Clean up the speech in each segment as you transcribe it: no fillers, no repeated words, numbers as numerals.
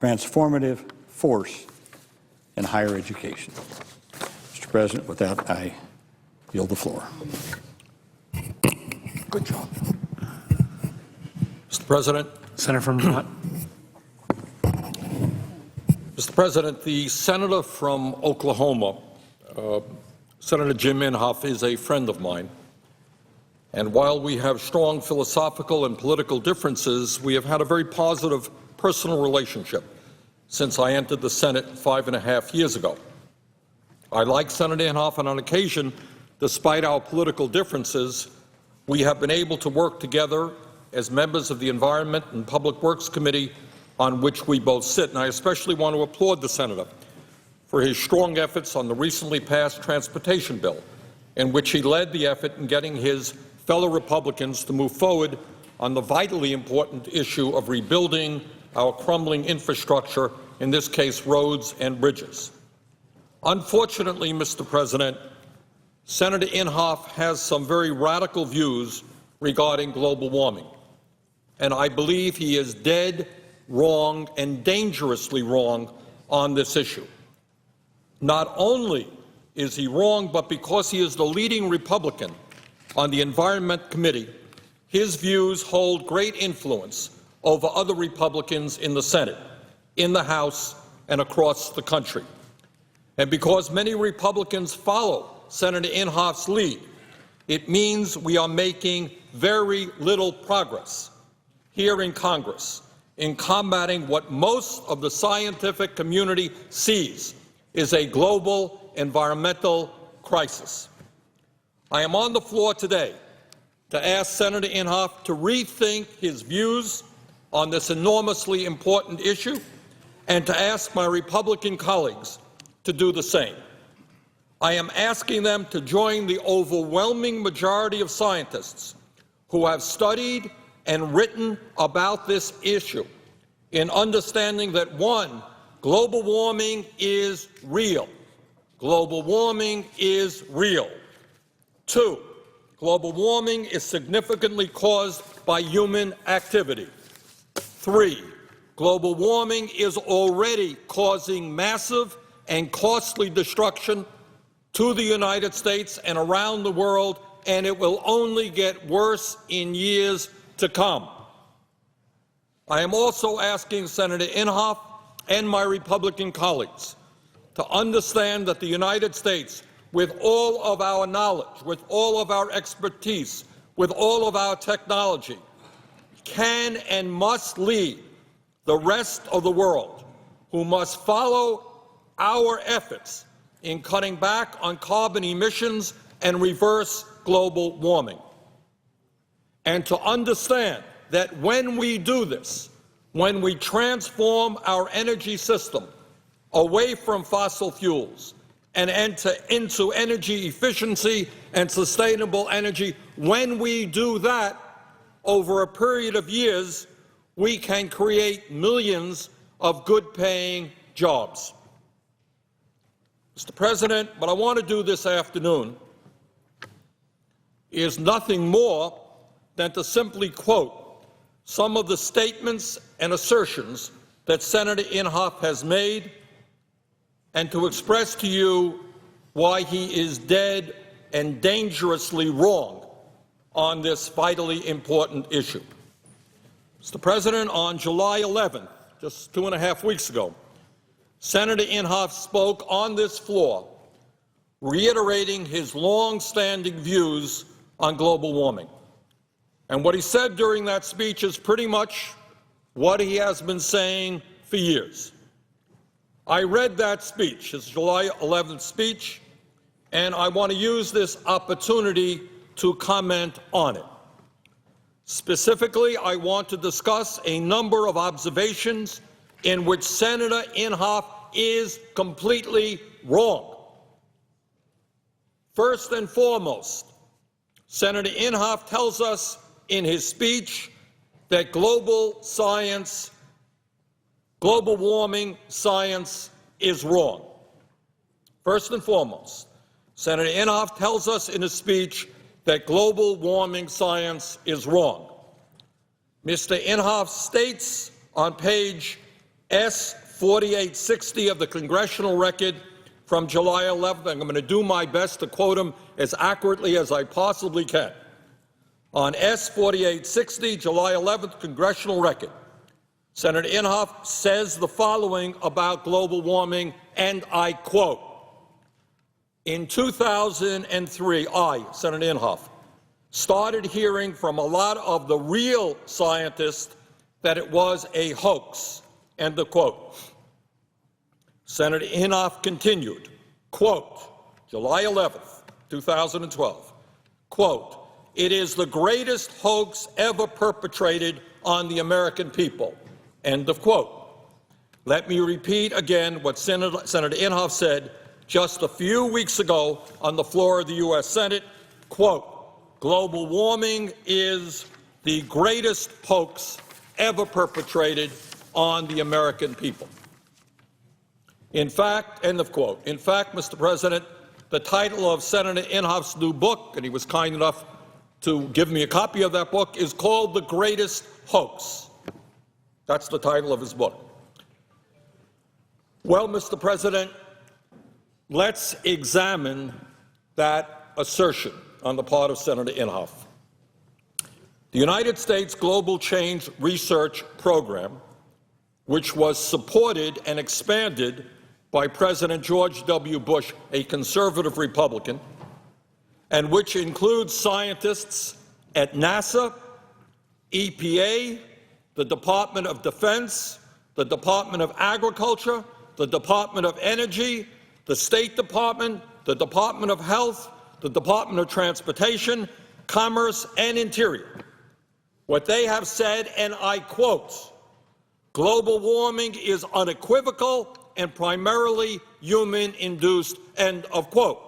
transformative force in higher education. Mr. President, with that, I yield the floor. Good job. Mr. President. Senator from Vermont. Mr. President, the senator from Oklahoma, Senator Jim Inhofe, is a friend of mine. And while we have strong philosophical and political differences, we have had a very positive personal relationship since I entered the Senate 5.5 years ago. I like Senator Inhofe, and on occasion, despite our political differences, we have been able to work together as members of the Environment and Public Works Committee, on which we both sit. And I especially want to applaud the senator for his strong efforts on the recently passed transportation bill, in which he led the effort in getting his fellow Republicans to move forward on the vitally important issue of rebuilding our crumbling infrastructure, in this case roads and bridges. Unfortunately, Mr. President, Senator Inhofe has some very radical views regarding global warming, and I believe he is dead wrong and dangerously wrong on this issue. Not only is he wrong, but because he is the leading Republican on the Environment Committee, his views hold great influence over other Republicans in the Senate, in the House, and across the country. And because many Republicans follow Senator Inhofe's lead, it means we are making very little progress here in Congress in combating what most of the scientific community sees is a global environmental crisis. I am on the floor today to ask Senator Inhofe to rethink his views on this enormously important issue and to ask my Republican colleagues to do the same. I am asking them to join the overwhelming majority of scientists who have studied and written about this issue in understanding that, one, global warming is real. Global warming is real. Two, global warming is significantly caused by human activity. Three, global warming is already causing massive and costly destruction to the United States and around the world, and it will only get worse in years to come. I am also asking Senator Inhofe and my Republican colleagues to understand that the United States, with all of our knowledge, with all of our expertise, with all of our technology, can and must lead the rest of the world, who must follow our efforts in cutting back on carbon emissions and reverse global warming. And to understand that when we do this, when we transform our energy system away from fossil fuels and enter into energy efficiency and sustainable energy, when we do that over a period of years, we can create millions of good-paying jobs. Mr. President, what I want to do this afternoon is nothing more than to simply quote some of the statements and assertions that Senator Inhofe has made and to express to you why he is dead and dangerously wrong on this vitally important issue. Mr. President, on July 11th, just 2.5 weeks ago, Senator Inhofe spoke on this floor, reiterating his long-standing views on global warming. And what he said during that speech is pretty much what he has been saying for years. I read that speech, his July 11th speech, and I want to use this opportunity to comment on it. Specifically, I want to discuss a number of observations in which Senator Inhofe is completely wrong. First and foremost, Senator Inhofe tells us in his speech that global warming science is wrong. First and foremost, Senator Inhofe tells us in his speech that global warming science is wrong. Mr. Inhofe states on page S-4860 of the congressional record from July 11th. I'm going to do my best to quote him as accurately as I possibly can. On S-4860, July 11th, congressional record, Senator Inhofe says the following about global warming, and I quote, "In 2003, I, Senator Inhofe, started hearing from a lot of the real scientists that it was a hoax," end of quote. Senator Inhofe continued, quote, July 11th, 2012, quote, "It is the greatest hoax ever perpetrated on the American people," end of quote. Let me repeat again what Senator Inhofe said just a few weeks ago on the floor of the U.S. Senate, quote, "Global warming is the greatest hoax ever perpetrated on the American people." In fact, end of quote. In fact, Mr. President, the title of Senator Inhofe's new book, and he was kind enough to give me a copy of that book, is called The Greatest Hoax. That's the title of his book. Well, Mr. President, let's examine that assertion on the part of Senator Inhofe. The United States Global Change Research Program, which was supported and expanded by President George W. Bush, a conservative Republican, and which includes scientists at NASA, EPA, the Department of Defense, the Department of Agriculture, the Department of Energy, the State Department, the Department of Health, the Department of Transportation, Commerce, and Interior. What they have said, and I quote, "Global warming is unequivocal and primarily human-induced," end of quote.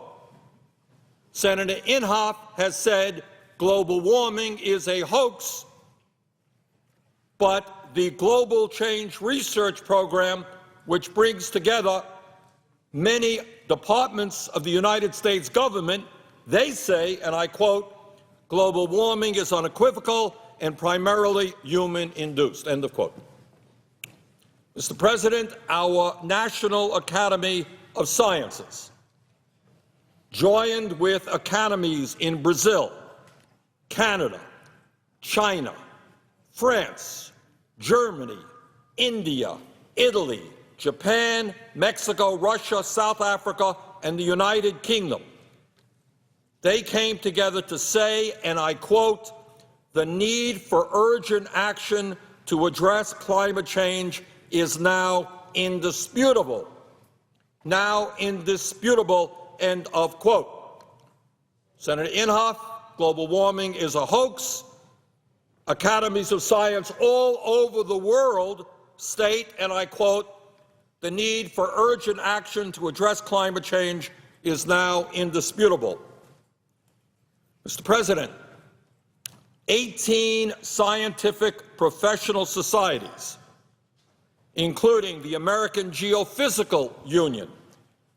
Senator Inhofe has said global warming is a hoax, but the Global Change Research Program, which brings together many departments of the United States government, they say, and I quote, "Global warming is unequivocal and primarily human-induced," end of quote. Mr. President, our National Academy of Sciences, joined with academies in Brazil, Canada, China, France, Germany, India, Italy, Japan, Mexico, Russia, South Africa, and the United Kingdom, they came together to say, and I quote, "The need for urgent action to address climate change is now indisputable." Now indisputable, end of quote. Senator Inhofe, global warming is a hoax. Academies of science all over the world state, and I quote, "The need for urgent action to address climate change is now indisputable." Mr. President, 18 scientific professional societies, including the American Geophysical Union,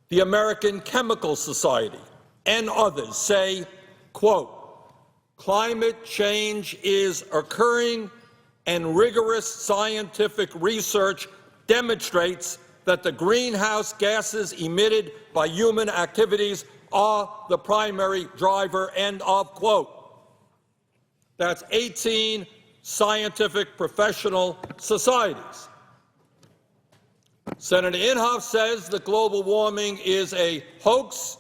the American Chemical Society, and others, say, quote, "Climate change is occurring, and rigorous scientific research demonstrates that the greenhouse gases emitted by human activities are the primary driver," end of quote. That's 18 scientific professional societies. Senator Inhofe says that global warming is a hoax,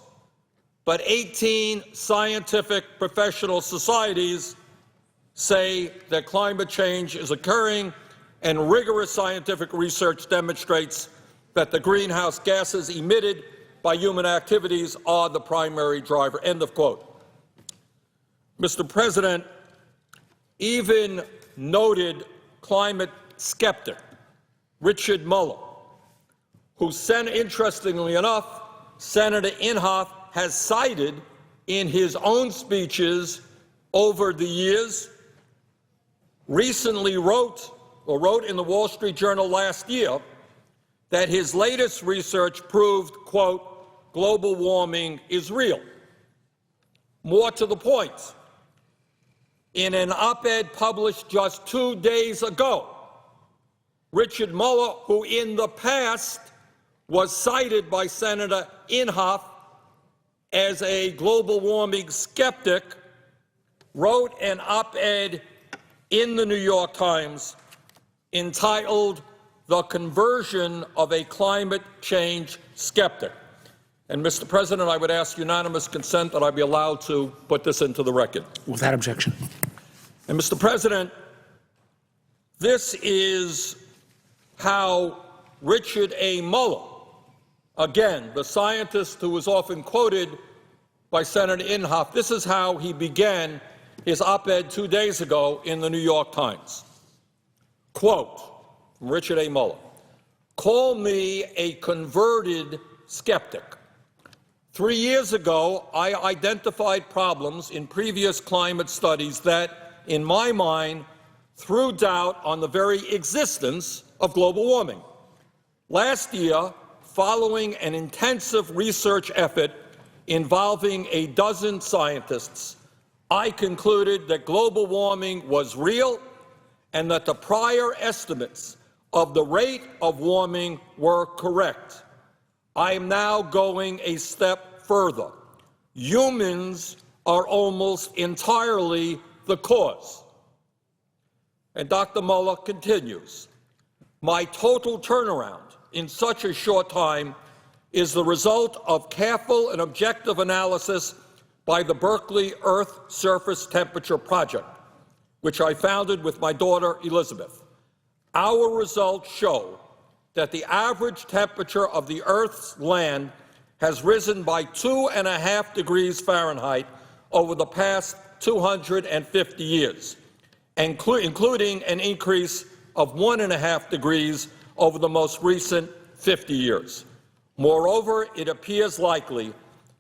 but 18 scientific professional societies say that climate change is occurring and rigorous scientific research demonstrates that the greenhouse gases emitted by human activities are the primary driver, end of quote. Mr. President, even noted climate skeptic Richard Muller, who, interestingly enough, Senator Inhofe has cited in his own speeches over the years, recently wrote in the Wall Street Journal last year that his latest research proved, quote, "global warming is real." More to the point, in an op-ed published just 2 days ago, Richard Mueller, who in the past was cited by Senator Inhofe as a global warming skeptic, wrote an op-ed in the New York Times entitled "The Conversion of a Climate Change Skeptic." And, Mr. President, I would ask unanimous consent that I be allowed to put this into the record. Without objection. And, Mr. President, this is how Richard A. Mueller, again, the scientist who was often quoted by Senator Inhofe, this is how he began his op-ed 2 days ago in the New York Times. Quote from Richard A. Mueller: "Call me a converted skeptic. 3 years ago, I identified problems in previous climate studies that, in my mind, threw doubt on the very existence of global warming. Last year, following an intensive research effort involving a dozen scientists, I concluded that global warming was real and that the prior estimates of the rate of warming were correct. I am now going a step further. Humans are almost entirely the cause." And Dr. Mueller continues, "My total turnaround in such a short time is the result of careful and objective analysis by the Berkeley Earth Surface Temperature Project, which I founded with my daughter Elizabeth. Our results show that the average temperature of the Earth's land has risen by 2.5 degrees Fahrenheit over the past 250 years, including an increase of 1.5 degrees over the most recent 50 years. Moreover, it appears likely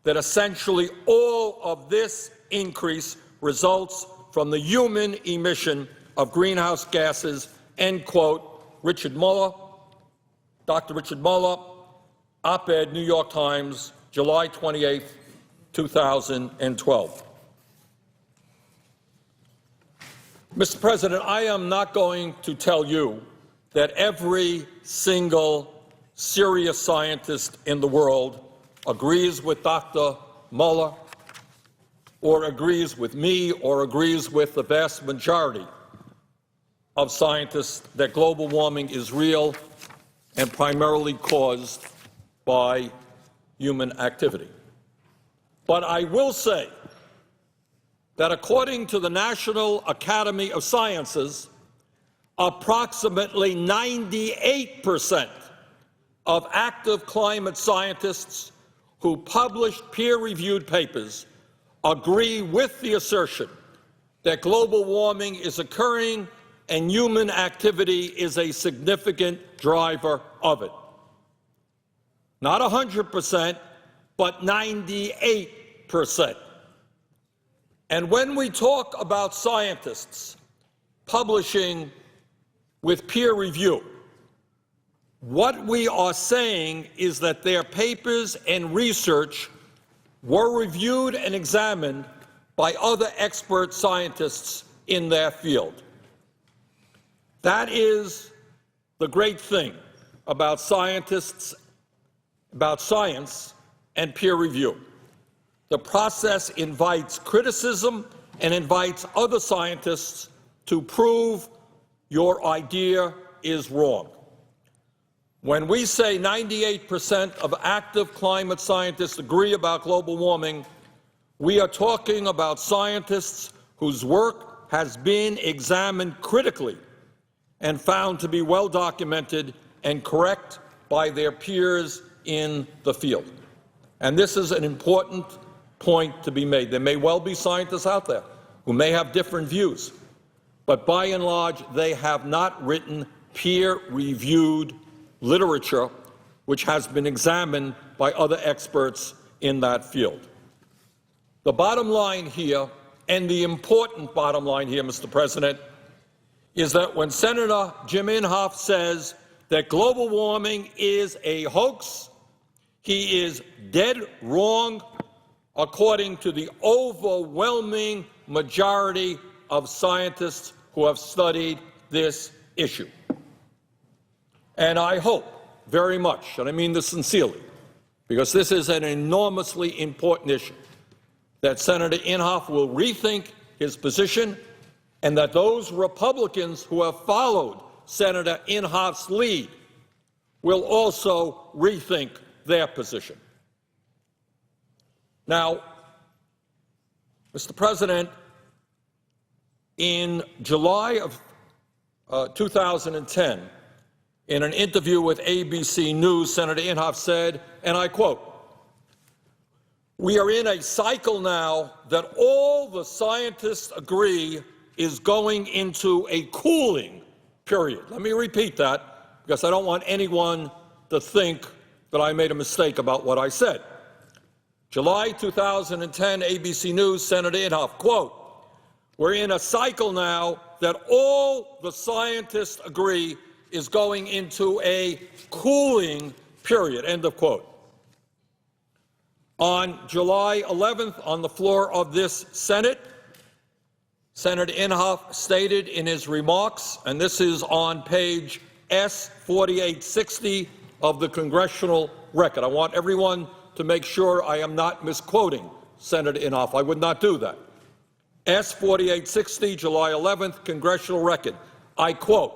that essentially all of this increase results from the human emission of greenhouse gases," end quote. Richard Mueller, Dr. Richard Mueller, op-ed, New York Times, July 28, 2012. Mr. President, I am not going to tell you that every single serious scientist in the world agrees with Dr. Mueller or agrees with me or agrees with the vast majority of scientists that global warming is real and primarily caused by human activity. But I will say that according to the National Academy of Sciences, approximately 98% of active climate scientists who published peer-reviewed papers agree with the assertion that global warming is occurring and human activity is a significant driver of it. Not 100%, but 98%. And when we talk about scientists publishing with peer review, what we are saying is that their papers and research were reviewed and examined by other expert scientists in their field. That is the great thing about scientists, about science and peer review. The process invites criticism and invites other scientists to prove your idea is wrong. When we say 98% of active climate scientists agree about global warming, we are talking about scientists whose work has been examined critically and found to be well documented and correct by their peers in the field. And this is an important point to be made. There may well be scientists out there who may have different views, but by and large, they have not written peer-reviewed literature which has been examined by other experts in that field. The bottom line here, and the important bottom line here, Mr. President, is that when Senator Jim Inhofe says that global warming is a hoax, he is dead wrong according to the overwhelming majority of scientists who have studied this issue. And I hope very much, and I mean this sincerely, because this is an enormously important issue, that Senator Inhofe will rethink his position and that those Republicans who have followed Senator Inhofe's lead will also rethink their position. Now, Mr. President, in July of 2010, in an interview with ABC News, Senator Inhofe said, and I quote, "We are in a cycle now that all the scientists agree is going into a cooling period." Let me repeat that, because I don't want anyone to think that I made a mistake about what I said. July 2010, ABC News, Senator Inhofe, quote, "We're in a cycle now that all the scientists agree is going into a cooling period," end of quote. On July 11th, on the floor of this Senate, Senator Inhofe stated in his remarks, and this is on page S-4860 of the congressional record. I want everyone to make sure I am not misquoting Senator Inhofe. I would not do that. S-4860, July 11th, congressional record. I quote,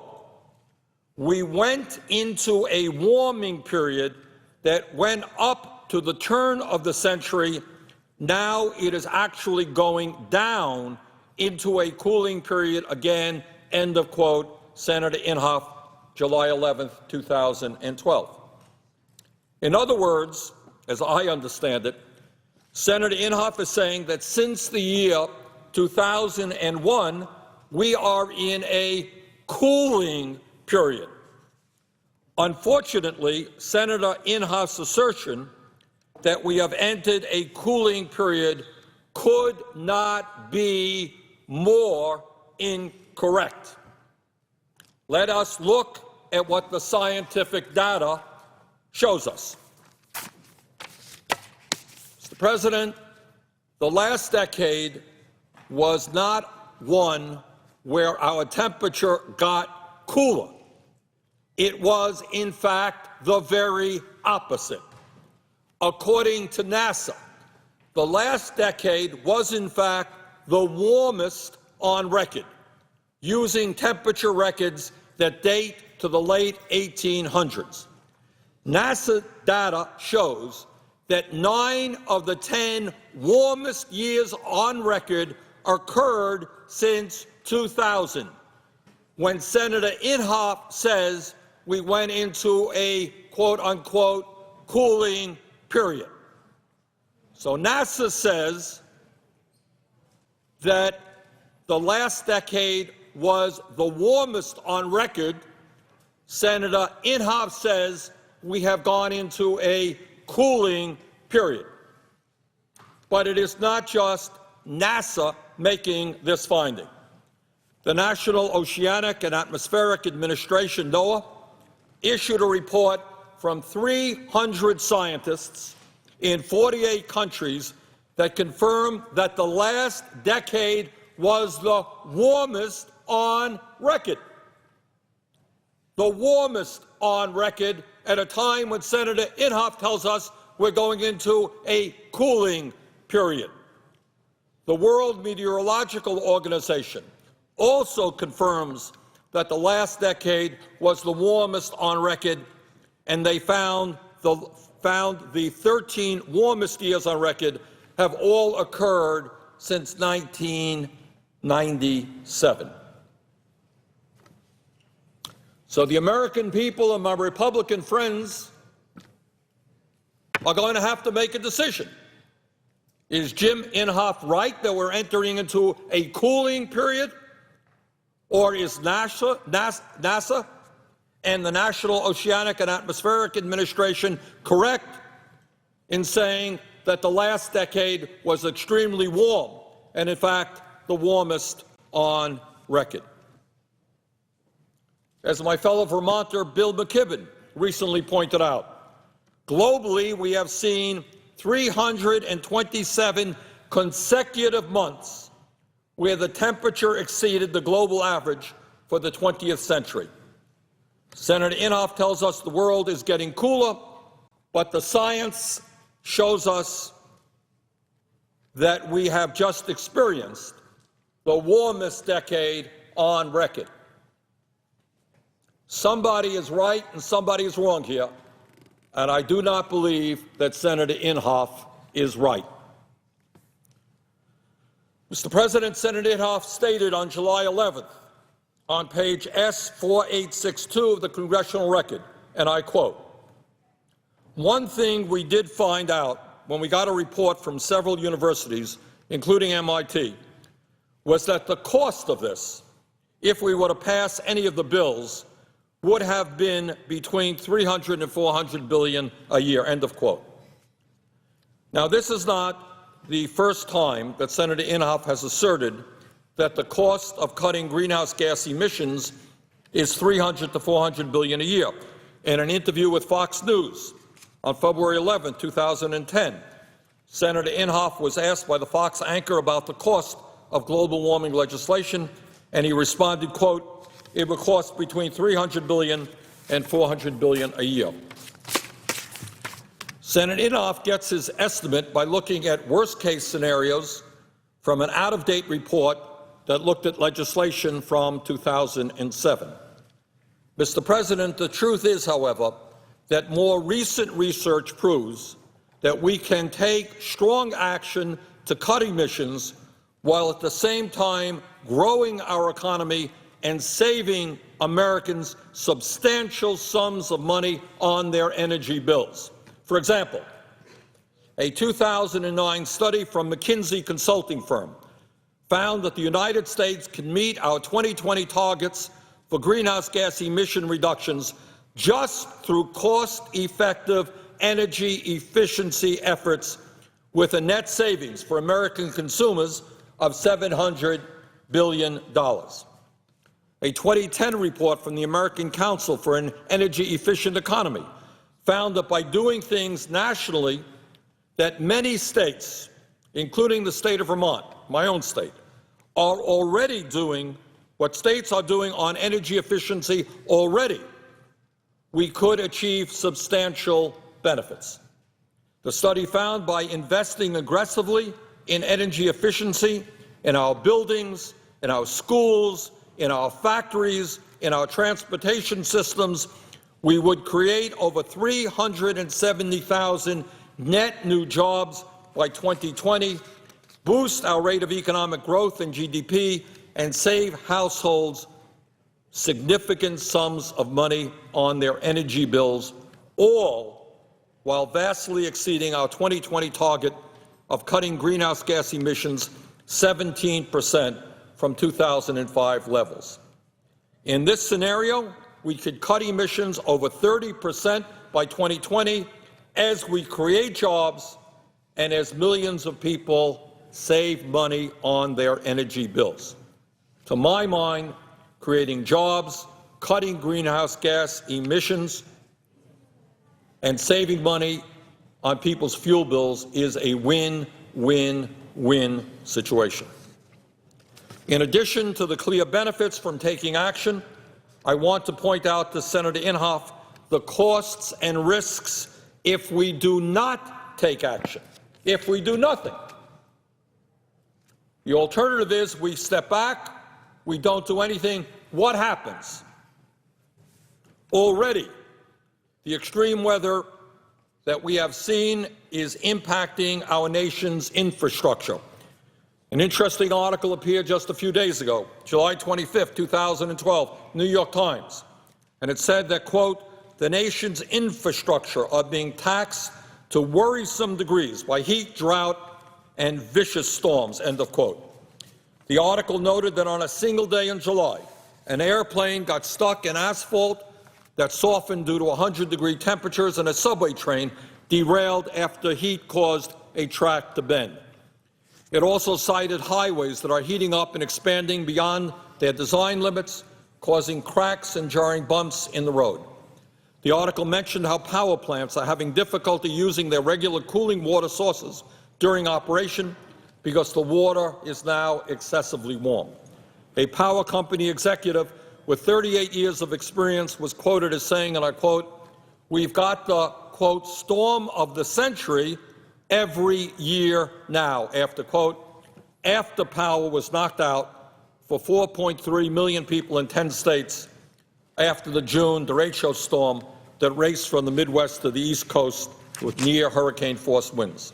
"We went into a warming period that went up to the turn of the century. Now it is actually going down into a cooling period again," end of quote, Senator Inhofe, July 11th, 2012. In other words, as I understand it, Senator Inhofe is saying that since the year 2001, we are in a cooling period. Unfortunately, Senator Inhofe's assertion that we have entered a cooling period could not be more incorrect. Let us look at what the scientific data shows us. Mr. President, the last decade was not one where our temperature got cooler. It was, in fact, the very opposite. According to NASA, the last decade was, in fact, the warmest on record, using temperature records that date to the late 1800s. NASA data shows that 9 of the 10 warmest years on record occurred since 2000, when Senator Inhofe says we went into a quote-unquote cooling period. So NASA says that the last decade was the warmest on record. Senator Inhofe says we have gone into a cooling period. But it is not just NASA making this finding. The National Oceanic and Atmospheric Administration, NOAA, issued a report from 300 scientists in 48 countries that confirmed that the last decade was the warmest on record. The warmest on record at a time when Senator Inhofe tells us we're going into a cooling period. The World Meteorological Organization also confirms that the last decade was the warmest on record, and they found the 13 warmest years on record have all occurred since 1997. So the American people and my Republican friends are going to have to make a decision. Is Jim Inhofe right that we're entering into a cooling period? Or is NASA and the National Oceanic and Atmospheric Administration correct in saying that the last decade was extremely warm and, in fact, the warmest on record? As my fellow Vermonter Bill McKibben recently pointed out, globally we have seen 327 consecutive months where the temperature exceeded the global average for the 20th century. Senator Inhofe tells us the world is getting cooler, but the science shows us that we have just experienced the warmest decade on record. Somebody is right and somebody is wrong here, and I do not believe that Senator Inhofe is right. Mr. President, Senator Inhofe stated on July 11th on page S4862 of the congressional record, and I quote, "One thing we did find out when we got a report from several universities, including MIT, was that the cost of this, if we were to pass any of the bills, would have been between $300 and $400 billion a year," end of quote. Now, this is not the first time that Senator Inhofe has asserted that the cost of cutting greenhouse gas emissions is $300 to $400 billion a year. In an interview with Fox News on February 11, 2010, Senator Inhofe was asked by the Fox anchor about the cost of global warming legislation, and he responded, quote, "It would cost between $300 billion and $400 billion a year." Senator Inhofe gets his estimate by looking at worst-case scenarios from an out-of-date report that looked at legislation from 2007. Mr. President, the truth is, however, that more recent research proves that we can take strong action to cut emissions while at the same time growing our economy and saving Americans substantial sums of money on their energy bills. For example, a 2009 study from McKinsey consulting firm found that the United States can meet our 2020 targets for greenhouse gas emission reductions just through cost-effective energy efficiency efforts, with a net savings for American consumers of $700 billion. A 2010 report from the American Council for an Energy Efficient Economy found that by doing things nationally, that many states, including the state of Vermont, my own state, are already doing what states are doing on energy efficiency already, we could achieve substantial benefits. The study found by investing aggressively in energy efficiency in our buildings, in our schools, in our factories, in our transportation systems, we would create over 370,000 net new jobs by 2020, boost our rate of economic growth and GDP, and save households significant sums of money on their energy bills, all while vastly exceeding our 2020 target of cutting greenhouse gas emissions 17% from 2005 levels. In this scenario, we could cut emissions over 30% by 2020 as we create jobs and as millions of people save money on their energy bills. To my mind, creating jobs, cutting greenhouse gas emissions, and saving money on people's fuel bills is a win-win-win situation. In addition to the clear benefits from taking action, I want to point out to Senator Inhofe the costs and risks if we do not take action, if we do nothing. The alternative is we step back, we don't do anything. What happens? Already, the extreme weather that we have seen is impacting our nation's infrastructure. An interesting article appeared just a few days ago, July 25, 2012, New York Times, and it said that, quote, "The nation's infrastructure are being taxed to worrisome degrees by heat, drought, and vicious storms," end of quote. The article noted that on a single day in July, an airplane got stuck in asphalt that softened due to 100-degree temperatures, and a subway train derailed after heat caused a track to bend. It also cited highways that are heating up and expanding beyond their design limits, causing cracks and jarring bumps in the road. The article mentioned how power plants are having difficulty using their regular cooling water sources during operation because the water is now excessively warm. A power company executive with 38 years of experience, was quoted as saying, and I quote, "We've got the, quote, storm of the century every year now," after, quote, after power was knocked out for 4.3 million people in 10 states after the June derecho storm that raced from the Midwest to the East Coast with near hurricane-force winds.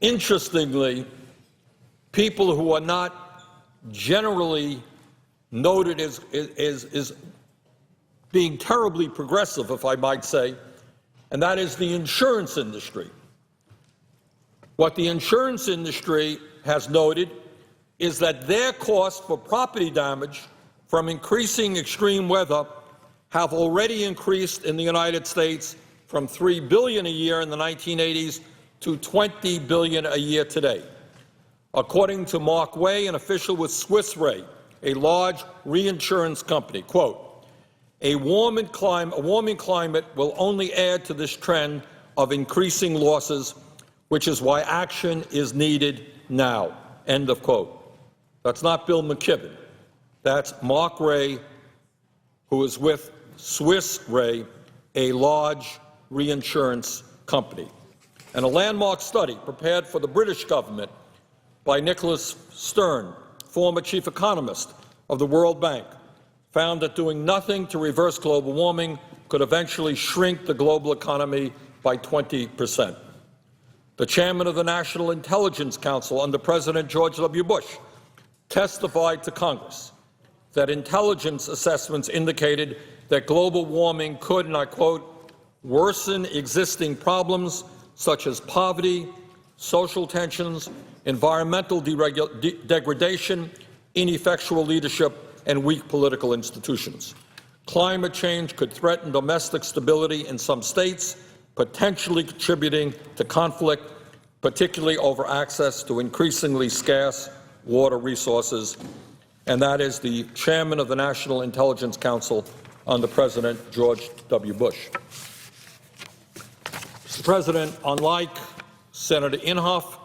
Interestingly, people who are not generally noted as being terribly progressive, if I might say, and that is the insurance industry. What the insurance industry has noted is that their costs for property damage from increasing extreme weather have already increased in the United States from $3 billion a year in the 1980s to $20 billion a year today. According to Mark Way, an official with Swiss Re, a large reinsurance company, quote, a warming climate will only add to this trend of increasing losses, which is why action is needed now, end of quote. That's not Bill McKibben. That's Mark Ray, who is with Swiss Re, a large reinsurance company. And a landmark study prepared for the British government by Nicholas Stern, former chief economist of the World Bank, found that doing nothing to reverse global warming could eventually shrink the global economy by 20%. The chairman of the National Intelligence Council under President George W. Bush testified to Congress that intelligence assessments indicated that global warming could, and I quote, worsen existing problems such as poverty, social tensions, environmental degradation, ineffectual leadership, and weak political institutions. Climate change could threaten domestic stability in some states, potentially contributing to conflict, particularly over access to increasingly scarce water resources. And that is the chairman of the National Intelligence Council under President George W. Bush. Mr. President, unlike Senator Inhofe,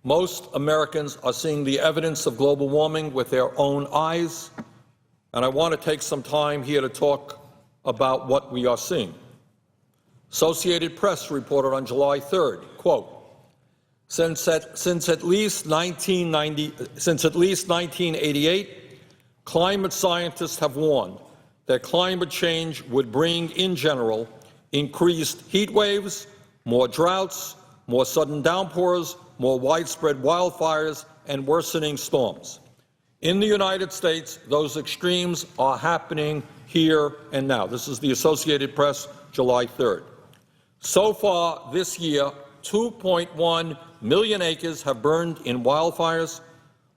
most Americans are seeing the evidence of global warming with their own eyes, and I want to take some time here to talk about what we are seeing. Associated Press reported on July 3rd, quote, since at least 1988, climate scientists have warned that climate change would bring, in general, increased heat waves, more droughts, more sudden downpours, more widespread wildfires, and worsening storms. In the United States, those extremes are happening here and now. This is the Associated Press, July 3rd. So far this year, 2.1 million acres have burned in wildfires.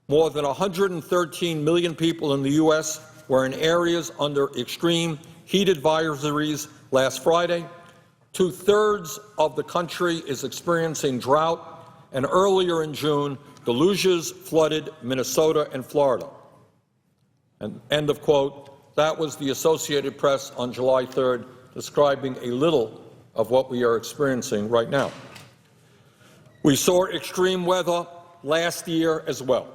More than 113 million people in the U.S. were in areas under extreme heat advisories last Friday. Two-thirds of the country is experiencing drought, and earlier in June, deluges flooded Minnesota and Florida. And end of quote. That was the Associated Press on July 3rd, describing a little of what we are experiencing right now. We saw extreme weather last year as well.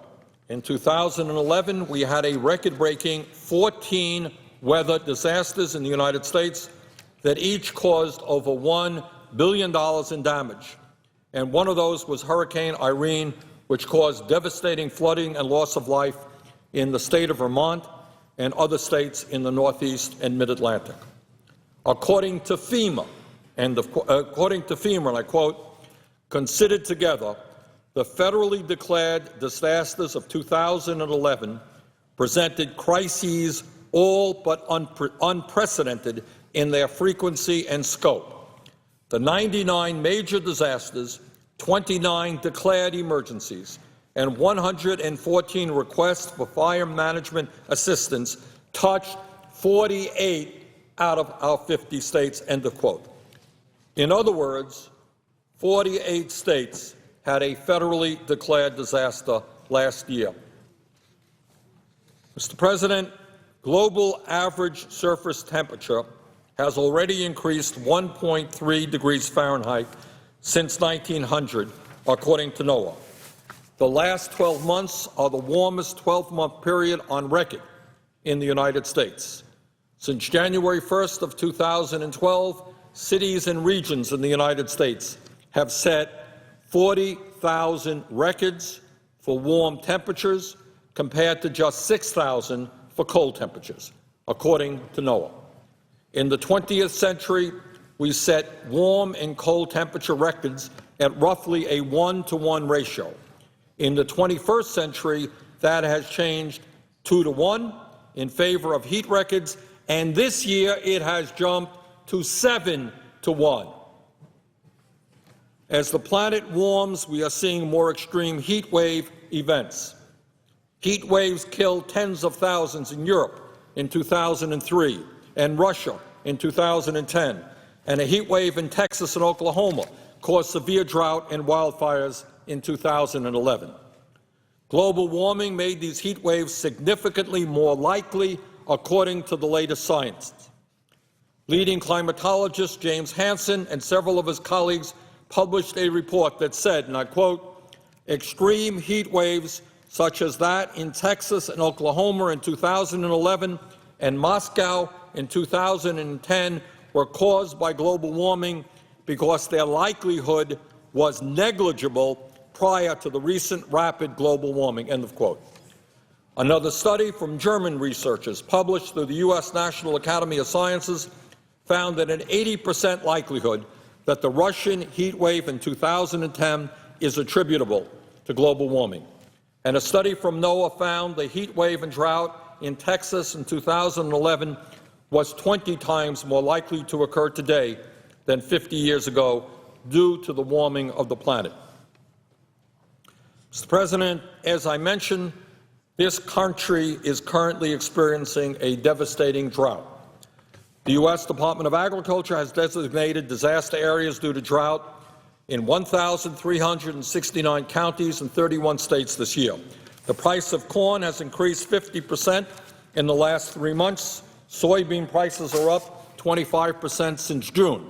In 2011, we had a record-breaking 14 weather disasters in the United States that each caused over $1 billion in damage. And one of those was Hurricane Irene, which caused devastating flooding and loss of life in the state of Vermont and other states in the Northeast and Mid-Atlantic. According to FEMA, and I quote, considered together, the federally declared disasters of 2011 presented crises all but unprecedented in their frequency and scope. The 99 major disasters, 29 declared emergencies, and 114 requests for fire management assistance touched 48 out of our 50 states, end of quote. In other words, 48 states had a federally declared disaster last year. Mr. President, global average surface temperature has already increased 1.3 degrees Fahrenheit since 1900, according to NOAA. The last 12 months are the warmest 12-month period on record, in the United States. Since January 1st of 2012, cities and regions in the United States have set 40,000 records for warm temperatures compared to just 6,000 for cold temperatures, according to NOAA. In the 20th century, we set warm and cold temperature records at roughly a 1-to-1 ratio. In the 21st century, that has changed 2-to-1 in favor of heat records, and this year it has jumped to 7-to-1. As the planet warms, we are seeing more extreme heat wave events. Heat waves killed tens of thousands in Europe in 2003 and Russia in 2010, and a heat wave in Texas and Oklahoma caused severe drought and wildfires in 2011. Global warming made these heat waves significantly more likely, according to the latest science. Leading climatologist James Hansen and several of his colleagues published a report that said, and I quote, "Extreme heat waves such as that in Texas and Oklahoma in 2011 and Moscow in 2010 were caused by global warming because their likelihood was negligible prior to the recent rapid global warming," end of quote. Another study from German researchers published through the U.S. National Academy of Sciences found that an 80% likelihood that the Russian heat wave in 2010 is attributable to global warming. And a study from NOAA found the heat wave and drought in Texas in 2011 was 20 times more likely to occur today than 50 years ago due to the warming of the planet. Mr. President, as I mentioned, this country is currently experiencing a devastating drought. The U.S. Department of Agriculture has designated disaster areas due to drought in 1,369 counties and 31 states this year. The price of corn has increased 50% in the last 3 months. Soybean prices are up 25% since June.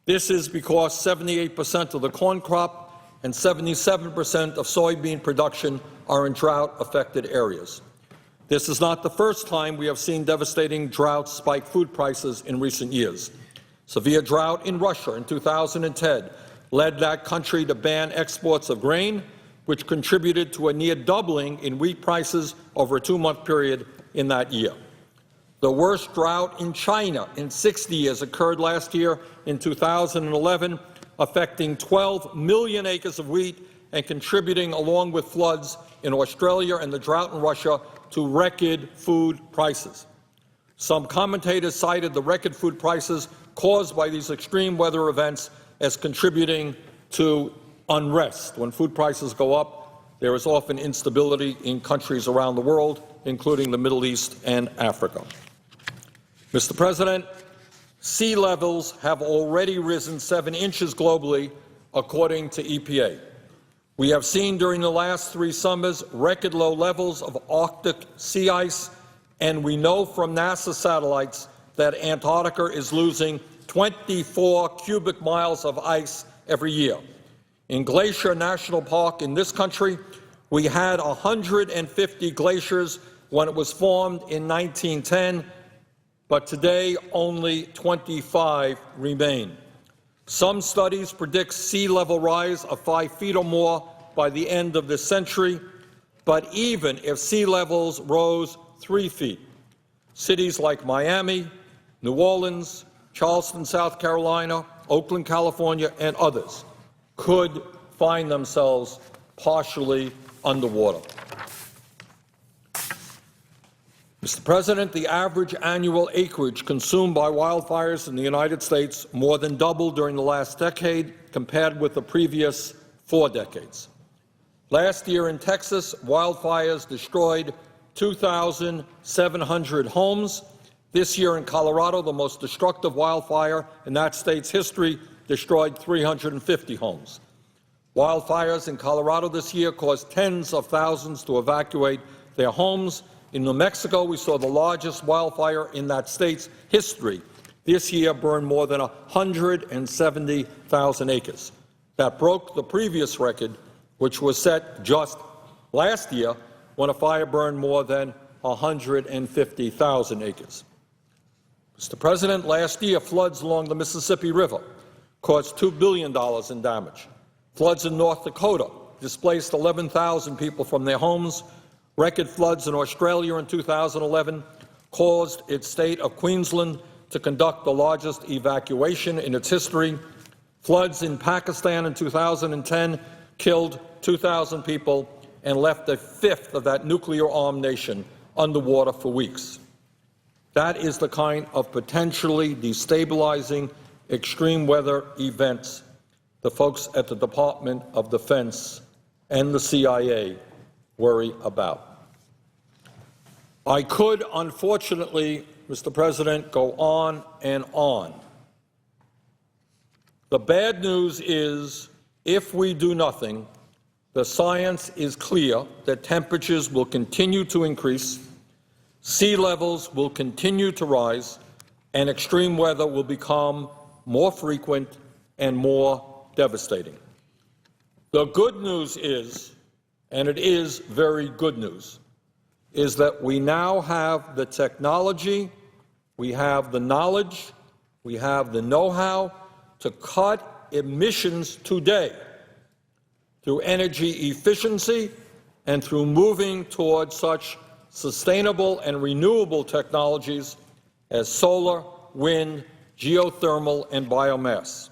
This is because 78% of the corn crop and 77% of soybean production are in drought-affected areas. This is not the first time we have seen devastating droughts spike food prices in recent years. Severe drought in Russia in 2010 led that country to ban exports of grain, which contributed to a near doubling in wheat prices over a 2-month period in that year. The worst drought in China in 60 years occurred last year in 2011, affecting 12 million acres of wheat and contributing, along with floods in Australia and the drought in Russia, to record food prices. Some commentators cited the record food prices caused by these extreme weather events as contributing to unrest. When food prices go up, there is often instability in countries around the world, including the Middle East and Africa. Mr. President, sea levels have already risen 7 inches globally, according to EPA. We have seen during the last 3 summers record low levels of Arctic sea ice, and we know from NASA satellites that Antarctica is losing 24 cubic miles of ice every year. In Glacier National Park in this country, we had 150 glaciers when it was formed in 1910, but today only 25 remain. Some studies predict sea level rise of 5 feet or more by the end of this century, but even if sea levels rose 3 feet, cities like Miami, New Orleans, Charleston, South Carolina, Oakland, California, and others could find themselves partially underwater. Mr. President, the average annual acreage consumed by wildfires in the United States more than doubled during the last decade compared with the previous 4 decades. Last year in Texas, wildfires destroyed 2,700 homes. This year in Colorado, the most destructive wildfire in that state's history destroyed 350 homes. Wildfires in Colorado this year caused tens of thousands to evacuate their homes. In New Mexico, we saw the largest wildfire in that state's history. This year burned more than 170,000 acres. That broke the previous record, which was set just last year when a fire burned more than 150,000 acres. Mr. President, last year, floods along the Mississippi River caused $2 billion in damage. Floods in North Dakota displaced 11,000 people from their homes. Record floods in Australia in 2011 caused its state of Queensland to conduct the largest evacuation in its history. Floods in Pakistan in 2010 killed 2,000 people and left a fifth of that nuclear-armed nation underwater for weeks. That is the kind of potentially destabilizing extreme weather events the folks at the Department of Defense and the CIA worry about. I could, unfortunately, Mr. President, go on and on. The bad news is, if we do nothing, the science is clear that temperatures will continue to increase, sea levels will continue to rise, and extreme weather will become more frequent and more devastating. The good news is, and it is very good news, is that we now have the technology, we have the knowledge, we have the know-how to cut emissions today through energy efficiency and through moving towards such sustainable and renewable technologies as solar, wind, geothermal, and biomass.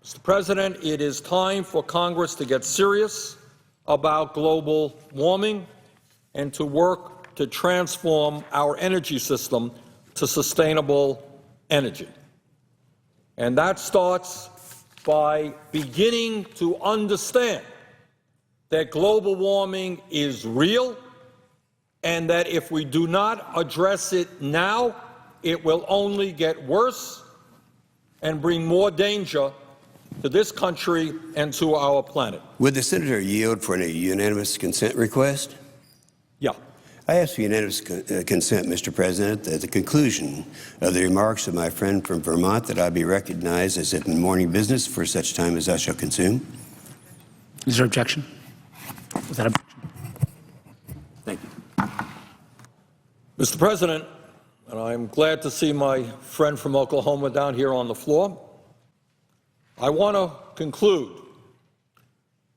Mr. President, it is time for Congress to get serious about global warming and to work to transform our energy system to sustainable energy. And that starts by beginning to understand that global warming is real and that if we do not address it now, it will only get worse and bring more danger to this country and to our planet. Would the senator yield for a unanimous consent request? Yeah. I ask for unanimous consent, Mr. President, at the conclusion of the remarks of my friend from Vermont that I be recognized as in morning business for such time as I shall consume. Is there objection? Without objection. Thank you. Mr. President, and I'm glad to see my friend from Oklahoma down here on the floor, I want to conclude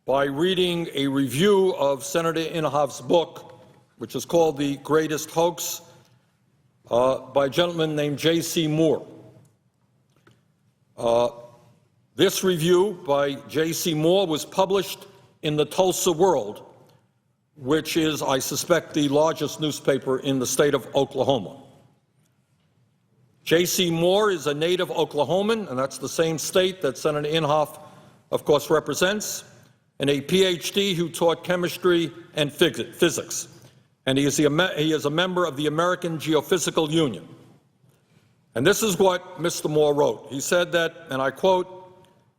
by reading a review of Senator Inhofe's book, which is called The Greatest Hoax, by a gentleman named J.C. Moore. This review by J.C. Moore was published in the Tulsa World, which is, I suspect, the largest newspaper in the state of Oklahoma. J.C. Moore is a native Oklahoman, and that's the same state that Senator Inhofe, of course, represents, and a Ph.D. who taught chemistry and physics. And he is a member of the American Geophysical Union. And this is what Mr. Moore wrote. He said that, and I quote,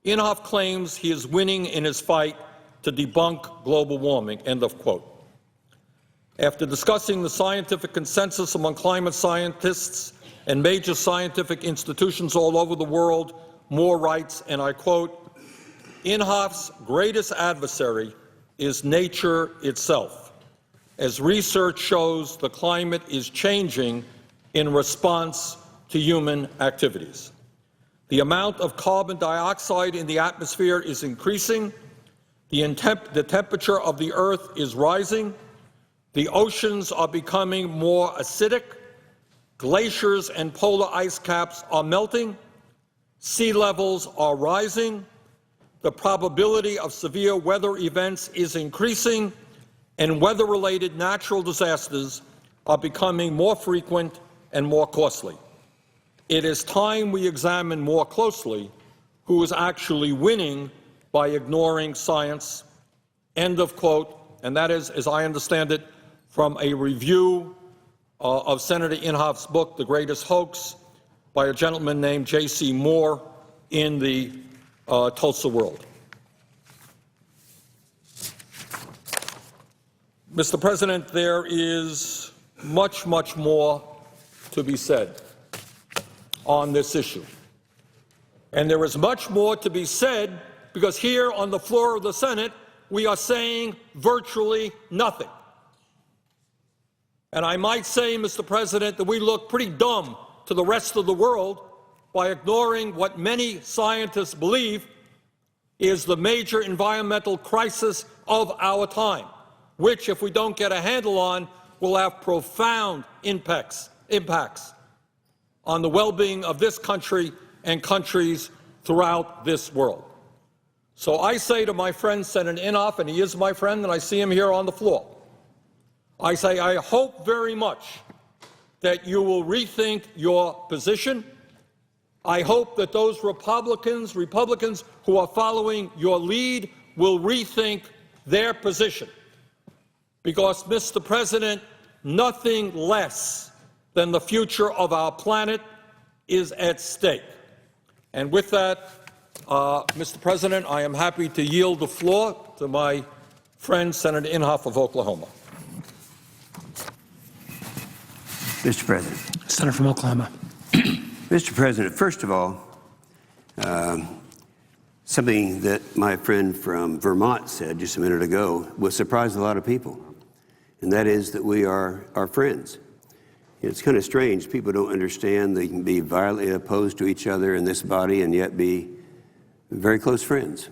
"Inhofe claims he is winning in his fight to debunk global warming," end of quote. After discussing the scientific consensus among climate scientists and major scientific institutions all over the world, Moore writes, and I quote, "Inhofe's greatest adversary is nature itself. As research shows, the climate is changing in response to human activities. The amount of carbon dioxide in the atmosphere is increasing. The temperature of the Earth is rising. The oceans are becoming more acidic. Glaciers and polar ice caps are melting. Sea levels are rising. The probability of severe weather events is increasing, and weather-related natural disasters are becoming more frequent and more costly. It is time we examine more closely who is actually winning by ignoring science," end of quote. And that is, as I understand it, from a review of Senator Inhofe's book, The Greatest Hoax, by a gentleman named J.C. Moore in the Tulsa World. Mr. President, there is much, much more to be said on this issue. And there is much more to be said because here on the floor of the Senate, we are saying virtually nothing. And I might say, Mr. President, that we look pretty dumb to the rest of the world by ignoring what many scientists believe is the major environmental crisis of our time, which, if we don't get a handle on, will have profound impacts on the well-being of this country and countries throughout this world. So I say to my friend, Senator Inhofe, and he is my friend, and I see him here on the floor, I say I hope very much that you will rethink your position. I hope that those Republicans who are following your lead will rethink their position. Because, Mr. President, nothing less than the future of our planet is at stake. And with that, Mr. President, I am happy to yield the floor to my friend, Senator Inhofe of Oklahoma. Mr. President. Senator from Oklahoma. Mr. President, first of all, something that my friend from Vermont said just a minute ago will surprise a lot of people, and that is that we are friends. It's kind of strange. People don't understand they can be violently opposed to each other in this body and yet be very close friends.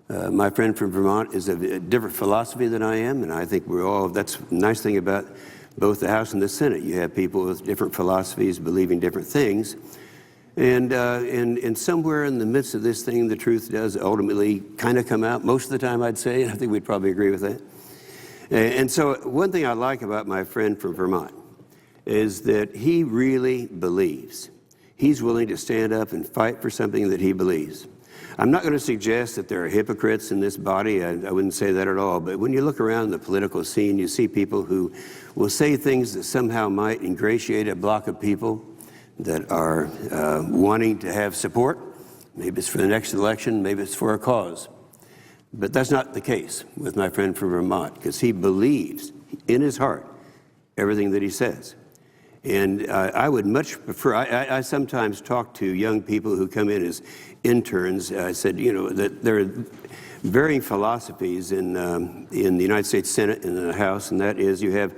My friend from Vermont is of a different philosophy than I am, and I think that's the nice thing about both the House and the Senate. You have people with different philosophies believing different things. And somewhere in the midst of this thing, the truth does ultimately kind of come out, most of the time, I'd say, and I think we'd probably agree with that. And so one thing I like about my friend from Vermont is that he really believes. He's willing to stand up and fight for something that he believes. I'm not going to suggest that there are hypocrites in this body. I wouldn't say that at all. But when you look around the political scene, you see people who will say things that somehow might ingratiate a block of people that are wanting to have support. Maybe it's for the next election, maybe it's for a cause. But that's not the case with my friend from Vermont, because he believes in his heart everything that he says. And I would much prefer, I sometimes talk to young people who come in as interns. I said, you know, that there are varying philosophies in the United States Senate and in the House, and that is you have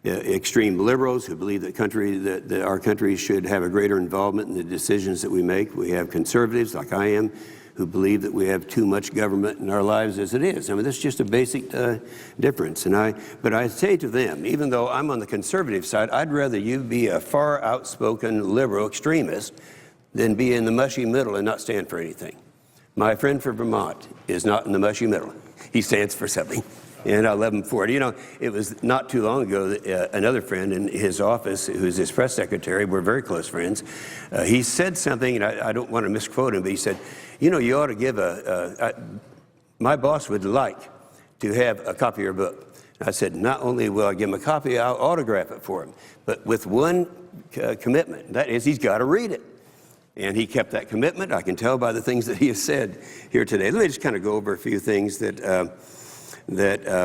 extreme liberals who believe that our country should have a greater involvement in the decisions that we make. We have conservatives, like I am, who believe that we have too much government in our lives as it is. I mean, that's just a basic difference. But I say to them, even though I'm on the conservative side, I'd rather you be a far outspoken liberal extremist than be in the mushy middle and not stand for anything. My friend from Vermont is not in the mushy middle. He stands for something, and I love him for it. You know, it was not too long ago that another friend in his office, who's his press secretary, we're very close friends, he said something, and I don't want to misquote him, but he said, you know, you ought to give my boss would like to have a copy of your book. I said, not only will I give him a copy, I'll autograph it for him, but with one commitment. That is, he's got to read it. And he kept that commitment. I can tell by the things that he has said here today. Let me just kind of go over a few things that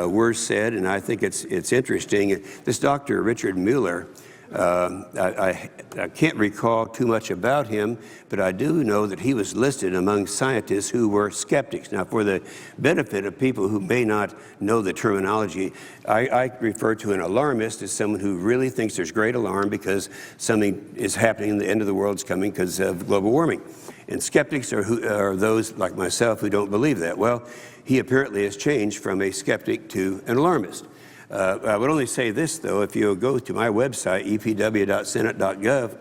were said, and I think it's interesting. This Dr. Richard Mueller, I can't recall too much about him, but I do know that he was listed among scientists who were skeptics. Now, for the benefit of people who may not know the terminology, I refer to an alarmist as someone who really thinks there's great alarm because something is happening, the end of the world's coming because of global warming. And skeptics are those like myself who don't believe that. Well, he apparently has changed from a skeptic to an alarmist. I would only say this, though, if you go to my website, epw.senate.gov,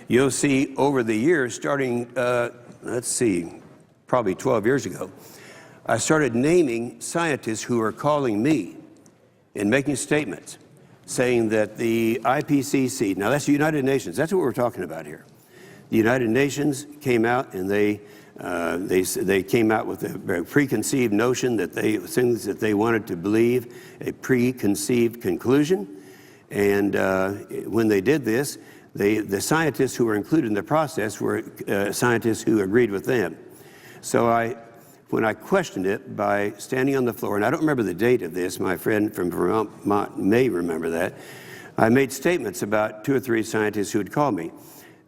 you'll see over the years, starting, probably 12 years ago, I started naming scientists who are calling me and making statements saying that the IPCC, now that's the United Nations, that's what we're talking about here. The United Nations came out and they came out with a preconceived notion that things that they wanted to believe, a preconceived conclusion. And when they did this, the scientists who were included in the process were scientists who agreed with them. So when I questioned it by standing on the floor, and I don't remember the date of this, my friend from Vermont may remember that, I made statements about 2 or 3 scientists who had called me.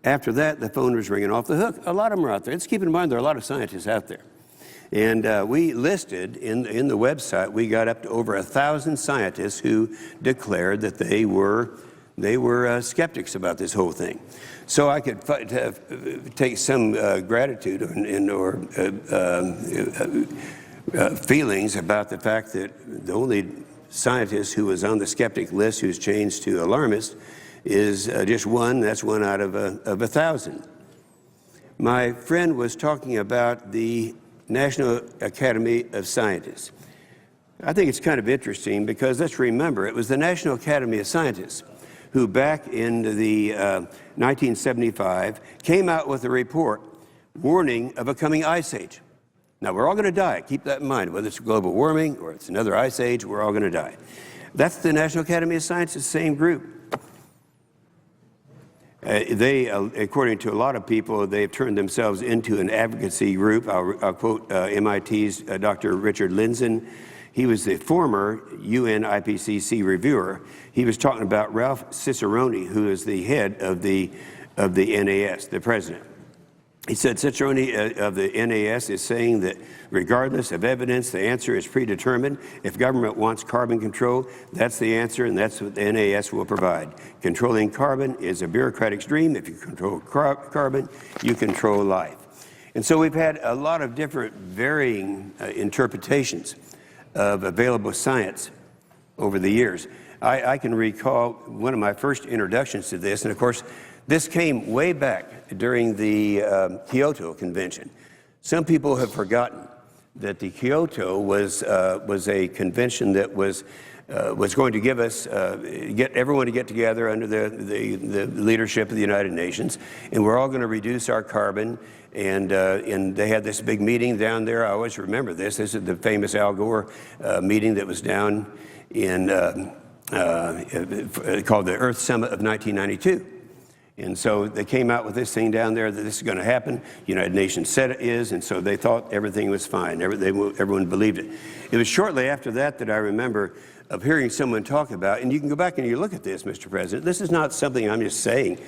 After that, the phone was ringing off the hook. A lot of them are out there. Let's keep in mind there are a lot of scientists out there. And we listed in the website, we got up to over 1,000 scientists who declared that they were skeptics about this whole thing. So I could take some gratitude or feelings about the fact that the only scientist who was on the skeptic list who's changed to alarmist is just one. That's one out of 1,000. My friend was talking about the National Academy of Scientists. I think it's kind of interesting because let's remember, it was the National Academy of Scientists who back in the 1975 came out with a report warning of a coming ice age. Now, we're all going to die. Keep that in mind. Whether it's global warming or it's another ice age, we're all going to die. That's the National Academy of Sciences, same group. They, according to a lot of people, they've turned themselves into an advocacy group. I'll quote MIT's Dr. Richard Lindzen. He was the former UN IPCC reviewer. He was talking about Ralph Cicerone, who is the head of the NAS, the president. He said Cicerone of the NAS is saying that regardless of evidence, the answer is predetermined. If government wants carbon control, that's the answer, and that's what the NAS will provide. Controlling carbon is a bureaucratic's dream. If you control carbon, you control life. And so we've had a lot of different varying interpretations of available science over the years. I can recall one of my first introductions to this, and of course, this came way back during the Kyoto Convention. Some people have forgotten that the Kyoto was a convention that was going to give us get everyone to get together under the leadership of the United Nations, and we're all going to reduce our carbon. And they had this big meeting down there. I always remember this. This is the famous Al Gore meeting that was down in called the Earth Summit of 1992. And so they came out with this thing down there that this is going to happen. United Nations said it is, and so they thought everything was fine. Everyone believed it. It was shortly after that that I remember of hearing someone talk about, and you can go back and you look at this, Mr. President. This is not something I'm just saying.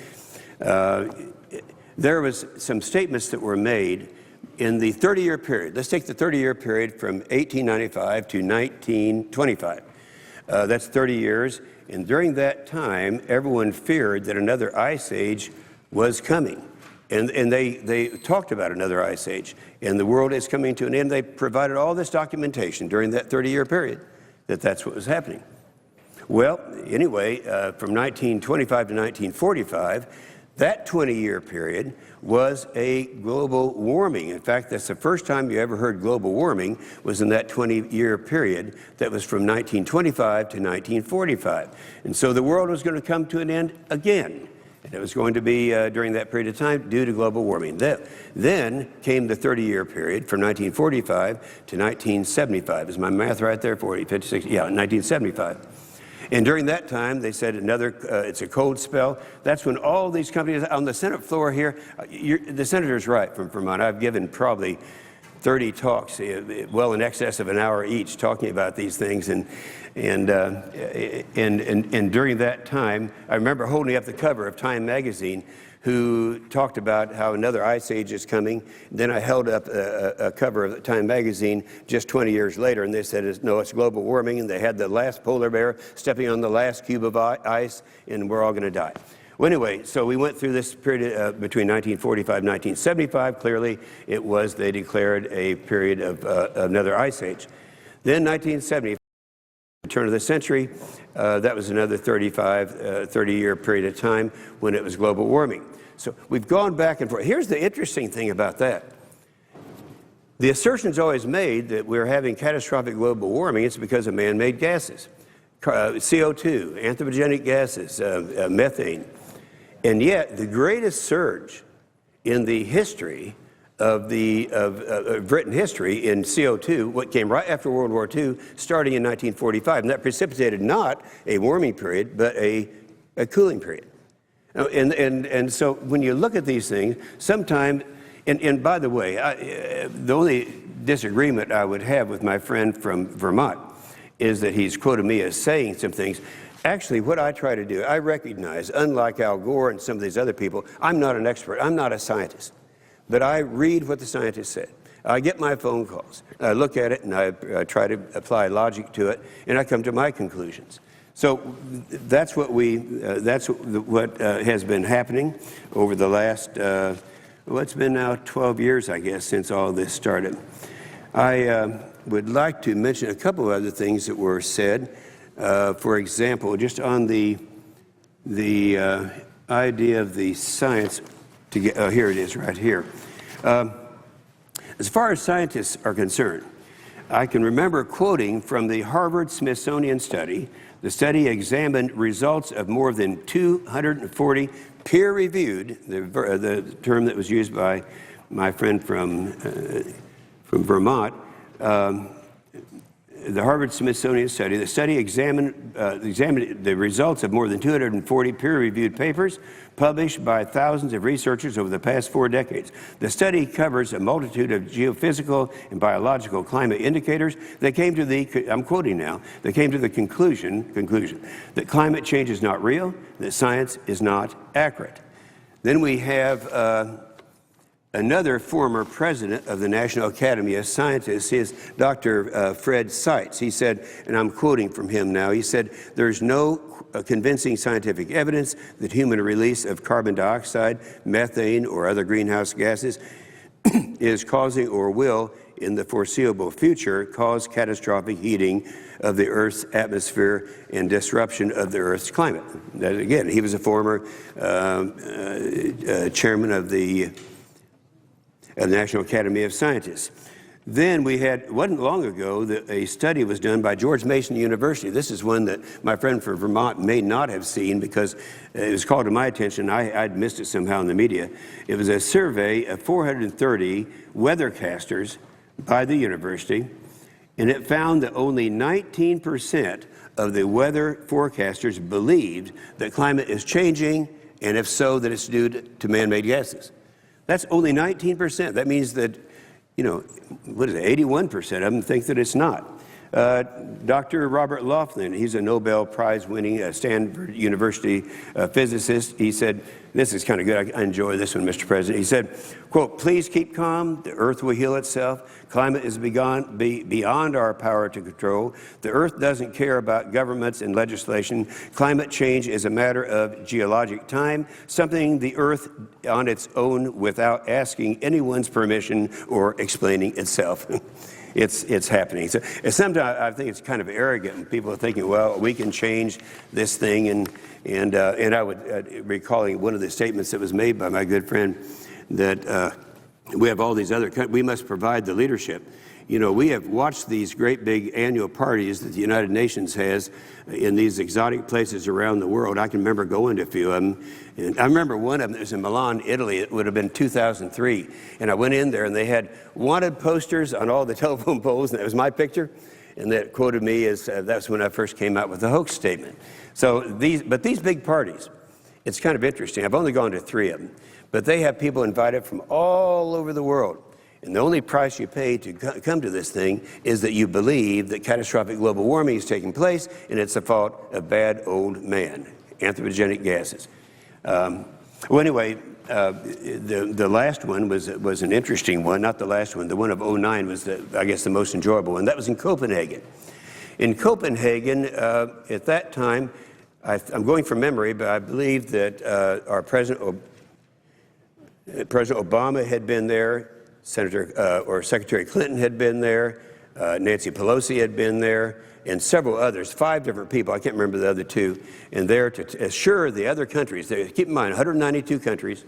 There was some statements that were made in the 30-year period. Let's take the 30-year period from 1895 to 1925. That's 30 years. And during that time, everyone feared that another ice age was coming. And they talked about another ice age. And the world is coming to an end. They provided all this documentation during that 30-year period that that's what was happening. Well, anyway, from 1925 to 1945, that 20-year period was a global warming. In fact, that's the first time you ever heard global warming was in that 20-year period that was from 1925 to 1945. And so the world was going to come to an end again. And it was going to be during that period of time due to global warming. Then came the 30-year period from 1945 to 1975. Is my math right there? 40, 50, 60, yeah, 1975. And during that time, they said it's a cold spell. That's when all these companies on the Senate floor here, the senator's right from Vermont. I've given probably 30 talks, well in excess of an hour each, talking about these things. And during that time, I remember holding up the cover of Time magazine, who talked about how another ice age is coming. Then I held up a cover of Time magazine just 20 years later, and they said, no, it's global warming, and they had the last polar bear stepping on the last cube of ice, and we're all going to die. Well, anyway, so we went through this period between 1945 and 1975. Clearly, they declared a period of another ice age. Then 1970, the turn of the century, that was another 30-year period of time when it was global warming. So we've gone back and forth. Here's the interesting thing about that. The assertion's always made that we're having catastrophic global warming. It's because of man-made gases, CO2, anthropogenic gases, methane. And yet, the greatest surge in the history of Britain history in CO2, what came right after World War II, starting in 1945. And that precipitated not a warming period, but a cooling period. And so when you look at these things, sometimes, and by the way, the only disagreement I would have with my friend from Vermont is that he's quoted me as saying some things. Actually, what I try to do, I recognize, unlike Al Gore and some of these other people, I'm not an expert. I'm not a scientist. But I read what the scientists said. I get my phone calls. I look at it and I try to apply logic to it, and I come to my conclusions. So that's what has been happening over the last, well, it's been now 12 years, I guess, since all this started. I would like to mention a couple of other things that were said. For example, just on the idea of the science, here it is right here. As far as scientists are concerned, I can remember quoting from the Harvard-Smithsonian study. The study examined results of more than 240 peer-reviewed, the term that was used by my friend from Vermont, the Harvard-Smithsonian study. The study examined the results of more than 240 peer-reviewed papers published by thousands of researchers over the past 4 decades. The study covers a multitude of geophysical and biological climate indicators that came to the, I'm quoting now, that came to the conclusion that climate change is not real, that science is not accurate. Then we have another former president of the National Academy of Sciences is Dr. Fred Seitz. He said, and I'm quoting from him now, he said, "There's no convincing scientific evidence that human release of carbon dioxide, methane, or other greenhouse gases is causing or will, in the foreseeable future, cause catastrophic heating of the Earth's atmosphere and disruption of the Earth's climate." That, again, he was a former chairman of the National Academy of Sciences. Then we had, wasn't long ago, that a study was done by George Mason University. This is one that my friend from Vermont may not have seen because it was called to my attention. I'd missed it somehow in the media. It was a survey of 430 weathercasters by the university, and it found that only 19% of the weather forecasters believed that climate is changing, and if so, that it's due to man-made gases. That's only 19%. That means that, you know, what is it, 81% of them think that it's not. Dr. Robert Laughlin, he's a Nobel Prize-winning Stanford University physicist. He said, this is kind of good, I enjoy this one, Mr. President. He said, quote, "Please keep calm, the Earth will heal itself. Climate is beyond our power to control. The Earth doesn't care about governments and legislation. Climate change is a matter of geologic time, something the Earth on its own without asking anyone's permission or explaining itself." It's happening. So sometimes I think it's kind of arrogant, and people are thinking, well, we can change this thing. And I would recalling one of the statements that was made by my good friend that we have all these other countries, we must provide the leadership. You know, we have watched these great big annual parties that the United Nations has in these exotic places around the world. I can remember going to a few of them. And I remember one of them, it was in Milan, Italy. It would have been 2003. And I went in there, and they had wanted posters on all the telephone poles, and it was my picture. And that quoted me as, that's when I first came out with the hoax statement. So these big parties, it's kind of interesting. I've only gone to 3 of them. But they have people invited from all over the world. And the only price you pay to come to this thing is that you believe that catastrophic global warming is taking place, and it's the fault of bad old man, anthropogenic gases. Well, anyway, the last one was an interesting one. Not the last one. The one of '09 was, I guess, the most enjoyable one. That was in Copenhagen. In Copenhagen, at that time, I'm going from memory, but I believe that our President Obama had been there. Secretary Clinton had been there, Nancy Pelosi had been there, and several others, 5 different people, I can't remember the other 2, and there to assure the other countries, keep in mind, 192 countries,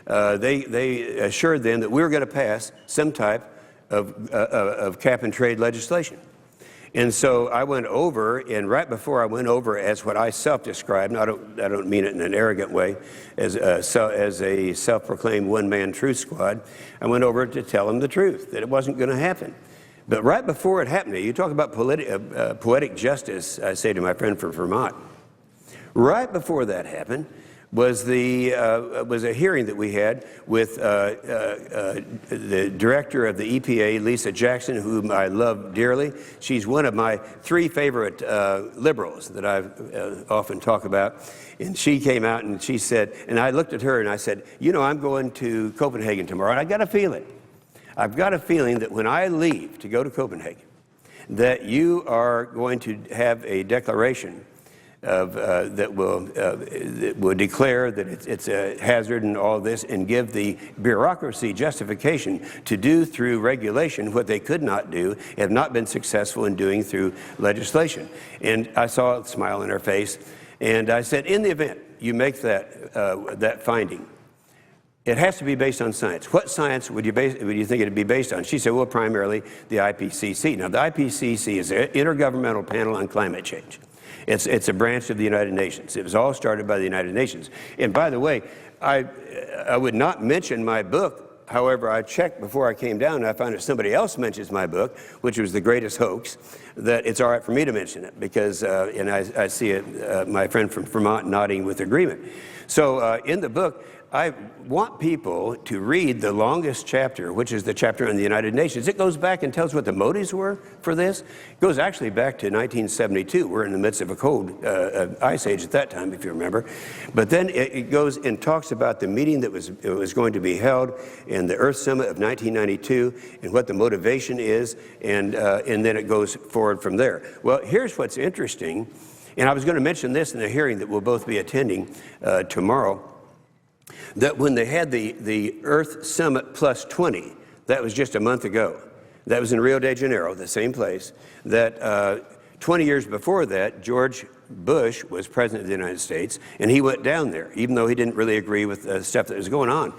they assured them that we were going to pass some type of cap-and-trade legislation. And so I went over, and right before I went over as what I self-described, and I don't mean it in an arrogant way, as a self-proclaimed one-man truth squad, I went over to tell them the truth, that it wasn't going to happen. But right before it happened, you talk about poetic justice, I say to my friend from Vermont, right before that happened, was a hearing that we had with the director of the EPA, Lisa Jackson, whom I love dearly. She's one of my 3 favorite liberals that I often talk about. And she came out and she said, and I looked at her and I said, you know, I'm going to Copenhagen tomorrow, and I got a feeling. I've got a feeling that when I leave to go to Copenhagen, that you are going to have a declaration of, that will declare that it's a hazard and all this, and give the bureaucracy justification to do through regulation what they could not do, have not been successful in doing through legislation. And I saw a smile on her face, and I said, in the event you make that finding, it has to be based on science. What science would you think it would be based on? She said, well, primarily the IPCC. Now, the IPCC is an intergovernmental panel on climate change. It's a branch of the United Nations. It was all started by the United Nations. And by the way, I would not mention my book. However, I checked before I came down, and I found if somebody else mentions my book, which was The Greatest Hoax, that it's all right for me to mention it, because, and I see it, my friend from Vermont nodding with agreement. So in the book, I want people to read the longest chapter, which is the chapter on the United Nations. It goes back and tells what the motives were for this. It goes actually back to 1972. We're in the midst of a cold ice age at that time, if you remember. But then it goes and talks about the meeting that was going to be held in the Earth Summit of 1992 and what the motivation is, and then it goes forward from there. Well, here's what's interesting, and I was going to mention this in the hearing that we'll both be attending tomorrow, that when they had the Earth Summit Plus 20, that was just a month ago. That was in Rio de Janeiro, the same place. That 20 years before that, George Bush was president of the United States, and he went down there, even though he didn't really agree with the stuff that was going on.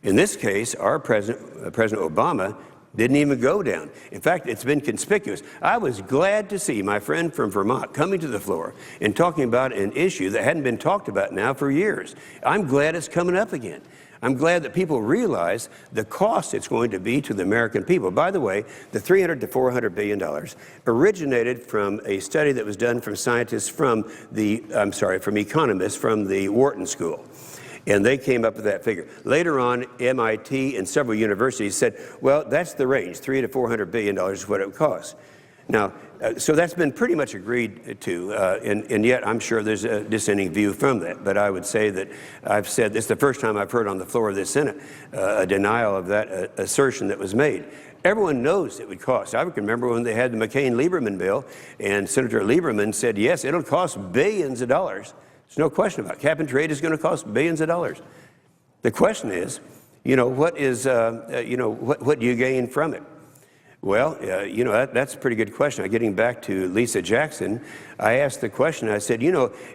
In this case, our President Obama, didn't even go down. In fact, it's been conspicuous. I was glad to see my friend from Vermont coming to the floor and talking about an issue that hadn't been talked about now for years. I'm glad it's coming up again. I'm glad that people realize the cost it's going to be to the American people. By the way, the $300 to $400 billion originated from a study that was done from scientists from economists from the Wharton School. And they came up with that figure. Later on, MIT and several universities said, well, that's the range, $300 to $400 billion is what it would cost. Now, so that's been pretty much agreed to, and yet I'm sure there's a dissenting view from that. But I would say that I've said, this is the first time I've heard on the floor of the Senate a denial of that assertion that was made. Everyone knows it would cost. I can remember when they had the McCain-Lieberman bill, and Senator Lieberman said, yes, it'll cost billions of dollars. There's no question about it. Cap and trade is going to cost billions of dollars. The question is, what do you gain from it? Well, that's a pretty good question. Getting back to Lisa Jackson, I asked the question, I said,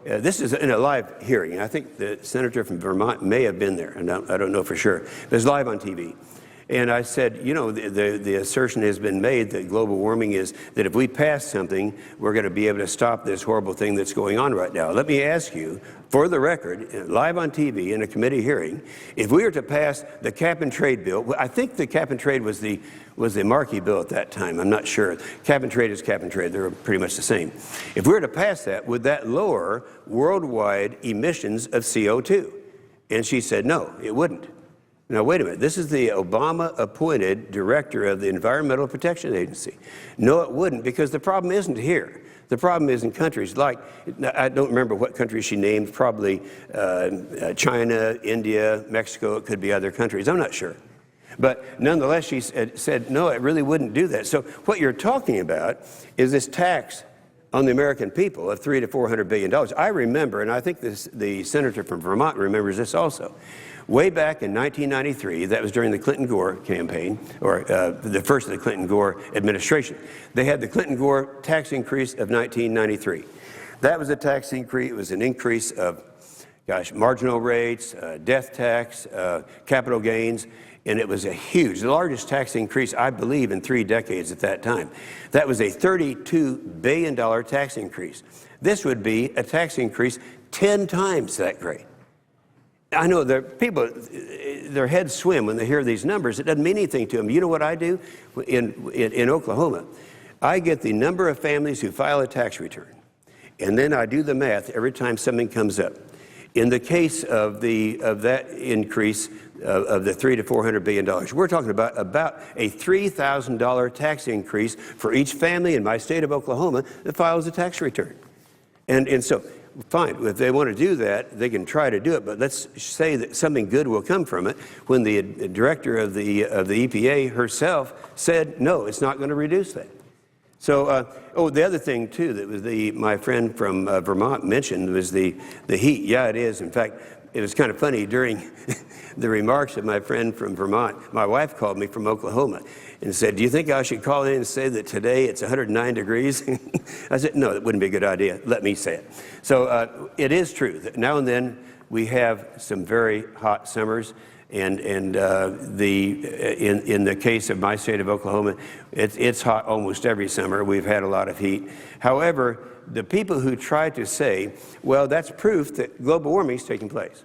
this is in a live hearing. I think the senator from Vermont may have been there, and I don't know for sure. It was live on TV. And I said, the assertion has been made that global warming is that if we pass something, we're going to be able to stop this horrible thing that's going on right now. Let me ask you, for the record, live on TV in a committee hearing, if we were to pass the cap and trade bill, I think the cap and trade was the marquee bill at that time. I'm not sure. Cap and trade is cap and trade. They're pretty much the same. If we were to pass that, would that lower worldwide emissions of CO2? And she said, no, it wouldn't. Now, wait a minute. This is the Obama-appointed director of the Environmental Protection Agency. No, it wouldn't, because the problem isn't here. The problem is in countries like, I don't remember what country she named, probably China, India, Mexico. It could be other countries. I'm not sure. But nonetheless, she said, no, it really wouldn't do that. So what you're talking about is this tax on the American people of $300 to $400 billion. I remember, and I think the senator from Vermont remembers this also. Way back in 1993, that was during the Clinton-Gore campaign, or the first of the Clinton-Gore administration, they had the Clinton-Gore tax increase of 1993. That was a tax increase. It was an increase of, marginal rates, death tax, capital gains, and it was a huge, the largest tax increase, I believe, in 3 decades at that time. That was a $32 billion tax increase. This would be a tax increase 10 times that great. I know people, their heads swim when they hear these numbers. It doesn't mean anything to them. You know what I do in Oklahoma? I get the number of families who file a tax return, and then I do the math every time something comes up. In the case of that increase of the $300 to $400 billion, we're talking about a $3,000 tax increase for each family in my state of Oklahoma that files a tax return. And so fine. If they want to do that, they can try to do it, but let's say that something good will come from it when the director of the EPA herself said, no, it's not going to reduce that. So, the other thing, too, that was my friend from Vermont mentioned was the heat. Yeah, it is. In fact, it was kind of funny during the remarks of my friend from Vermont. My wife called me from Oklahoma and said, do you think I should call in and say that today it's 109 degrees? I said, no, that wouldn't be a good idea. Let me say it. So it is true that now and then we have some very hot summers. And in the case of my state of Oklahoma, it's hot almost every summer. We've had a lot of heat. However, the people who try to say, well, that's proof that global warming is taking place,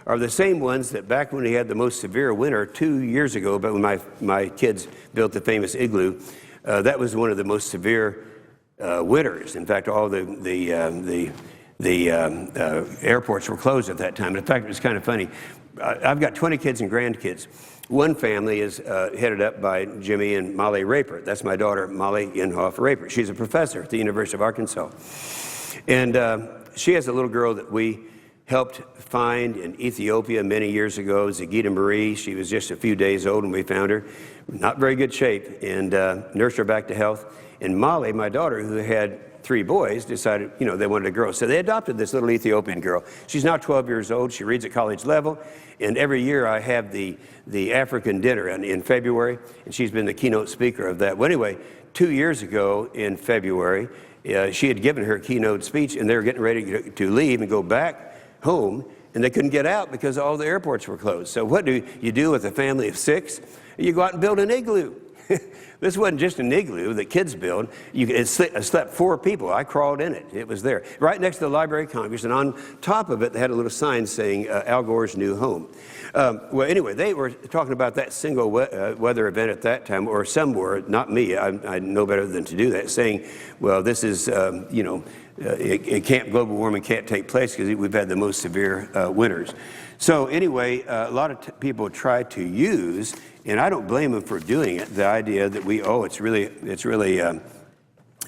are the same ones that back when we had the most severe winter 2 years ago, but when my kids built the famous igloo, that was one of the most severe winters. In fact, all the airports were closed at that time. In fact, it was kind of funny. I've got 20 kids and grandkids. One family is headed up by Jimmy and Molly Raper. That's my daughter, Molly Inhofe Raper. She's a professor at the University of Arkansas. And she has a little girl that we helped find in Ethiopia many years ago, Zagita Marie. She was just a few days old when we found her. Not very good shape, and nursed her back to health. And Molly, my daughter, who had 3 boys, decided, they wanted a girl. So they adopted this little Ethiopian girl. She's now 12 years old. She reads at college level. And every year I have the African dinner in February, and she's been the keynote speaker of that. Well, anyway, 2 years ago in February, she had given her keynote speech, and they were getting ready to leave and go back home, and they couldn't get out because all the airports were closed. So what do you do with a family of 6? You go out and build an igloo. This wasn't just an igloo that kids build. It slept 4 people. I crawled in it. It was there, right next to the Library of Congress, and on top of it, they had a little sign saying Al Gore's new home. Well, anyway, they were talking about that single weather event at that time, or some were, not me. I know better than to do that, saying, well, this is, global warming can't take place because we've had the most severe winters. So anyway, a lot of people try to use, and I don't blame them for doing it, the idea that it's really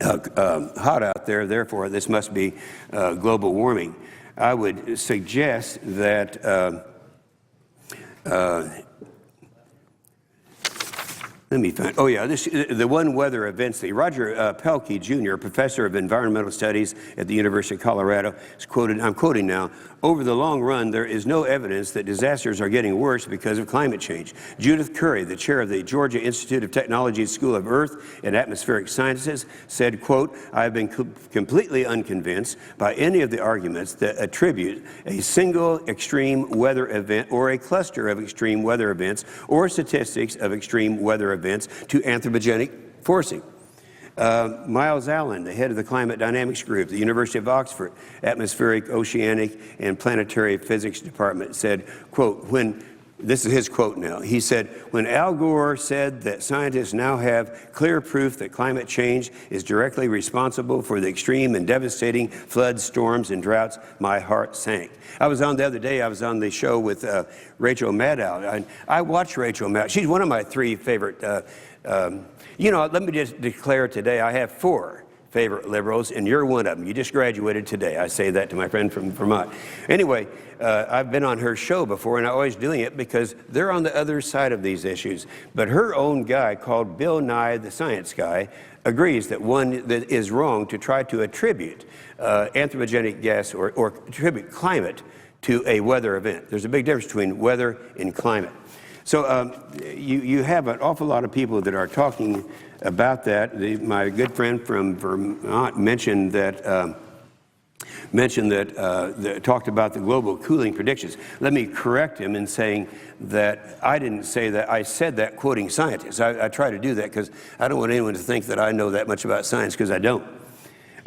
hot out there, therefore this must be global warming. I would suggest that let me find, the one weather events, Roger Pelkey, Jr., professor of environmental studies at the University of Colorado, is quoted, I'm quoting now, over the long run, there is no evidence that disasters are getting worse because of climate change. Judith Curry, the chair of the Georgia Institute of Technology's School of Earth and Atmospheric Sciences, said, quote, I have been completely unconvinced by any of the arguments that attribute a single extreme weather event or a cluster of extreme weather events or statistics of extreme weather events to anthropogenic forcing. Miles Allen, the head of the Climate Dynamics Group, the University of Oxford, Atmospheric, Oceanic, and Planetary Physics Department, said, quote, this is his quote now, he said, when Al Gore said that scientists now have clear proof that climate change is directly responsible for the extreme and devastating floods, storms, and droughts, my heart sank. The other day, I was on the show with Rachel Maddow. I watch Rachel Maddow. She's one of my 3 favorite let me just declare today I have 4 favorite liberals, and you're one of them. You just graduated today. I say that to my friend from Vermont. Anyway, I've been on her show before, and I'm always doing it because they're on the other side of these issues. But her own guy, called Bill Nye the Science Guy, agrees that that is wrong to try to attribute anthropogenic gas or attribute climate to a weather event. There's a big difference between weather and climate. So you have an awful lot of people that are talking about that. My good friend from Vermont mentioned that talked about the global cooling predictions. Let me correct him in saying that I didn't say that. I said that quoting scientists. I try to do that because I don't want anyone to think that I know that much about science, because I don't.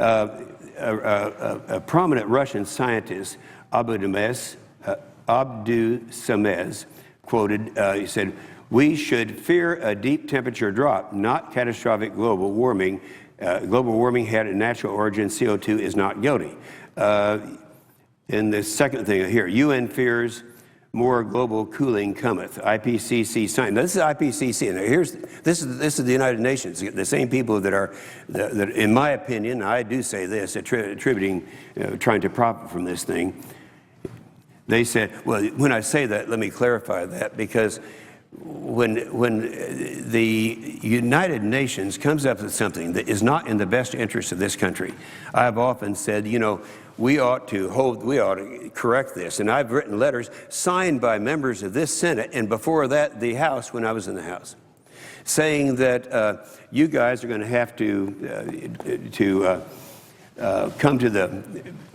A prominent Russian scientist, Abdou Samez, quoted, he said, we should fear a deep temperature drop, not catastrophic global warming. Global warming had a natural origin. CO2 is not guilty. And the second thing here, UN fears more global cooling cometh. IPCC sign. Now, this is IPCC. Now, this is the United Nations. The same people that in my opinion, I do say this, attributing, trying to profit from this thing. They said, well, when I say that, let me clarify that, because when the United Nations comes up with something that is not in the best interest of this country, I've often said, we ought to correct this. And I've written letters signed by members of this Senate, and before that, the House, when I was in the House, saying that you guys are going to have to come to the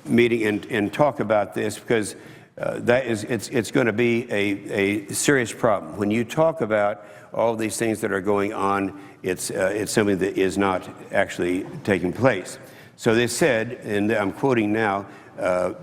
meeting and talk about this, because it's going to be a serious problem. When you talk about all these things that are going on, it's something that is not actually taking place. So they said, and I'm quoting now,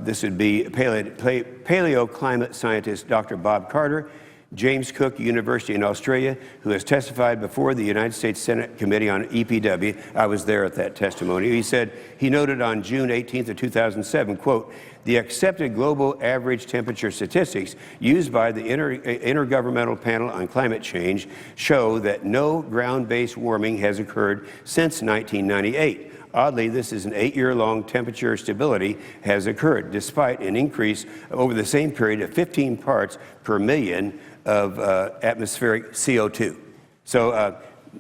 this would be paleoclimate scientist Dr. Bob Carter, James Cook University in Australia, who has testified before the United States Senate Committee on EPW. I was there at that testimony. He said, he noted on June 18th of 2007, quote, the accepted global average temperature statistics used by the Intergovernmental Panel on Climate Change show that no ground-based warming has occurred since 1998. Oddly, this is an 8-year-long temperature stability has occurred, despite an increase over the same period of 15 parts per million of atmospheric CO2. So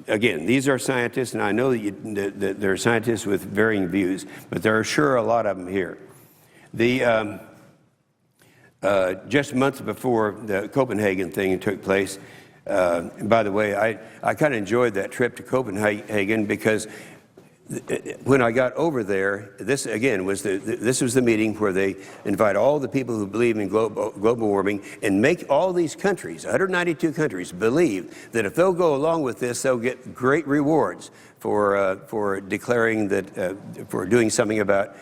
again, these are scientists, and I know that there are scientists with varying views, but there are sure a lot of them here. Just months before the Copenhagen thing took place, by the way, I kind of enjoyed that trip to Copenhagen, because when I got over there, this again was the meeting where they invite all the people who believe in global warming and make all these countries, 192 countries, believe that if they'll go along with this, they'll get great rewards for declaring that for doing something about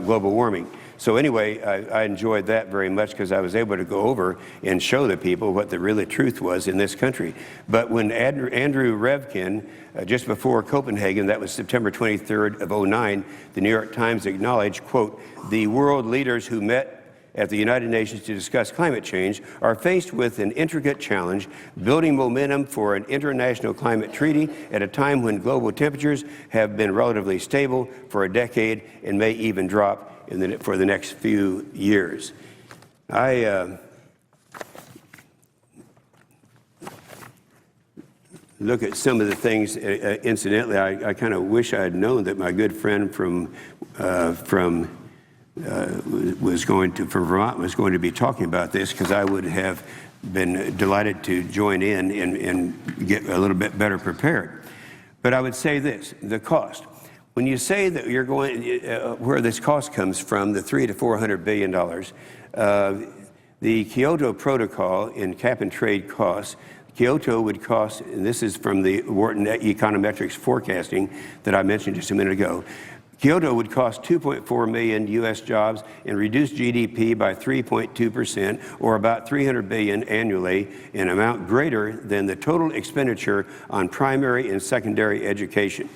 global warming. So anyway, I enjoyed that very much, because I was able to go over and show the people what the real truth was in this country. But when Andrew Revkin, just before Copenhagen, that was September 23rd of 2009, the New York Times acknowledged, quote, the world leaders who met at the United Nations to discuss climate change are faced with an intricate challenge, building momentum for an international climate treaty at a time when global temperatures have been relatively stable for a decade and may even drop for the next few years. I look at some of the things. Incidentally, I kind of wish I had known that my good friend from Vermont was going to be talking about this, because I would have been delighted to join in and get a little bit better prepared. But I would say this: the cost. When you say that you're going, where this cost comes from, the $300 to $400 billion, the Kyoto Protocol in cap and trade costs, Kyoto would cost, and this is from the Wharton econometrics forecasting that I mentioned just a minute ago, Kyoto would cost 2.4 million U.S. jobs and reduce GDP by 3.2%, or about $300 billion annually, an amount greater than the total expenditure on primary and secondary education.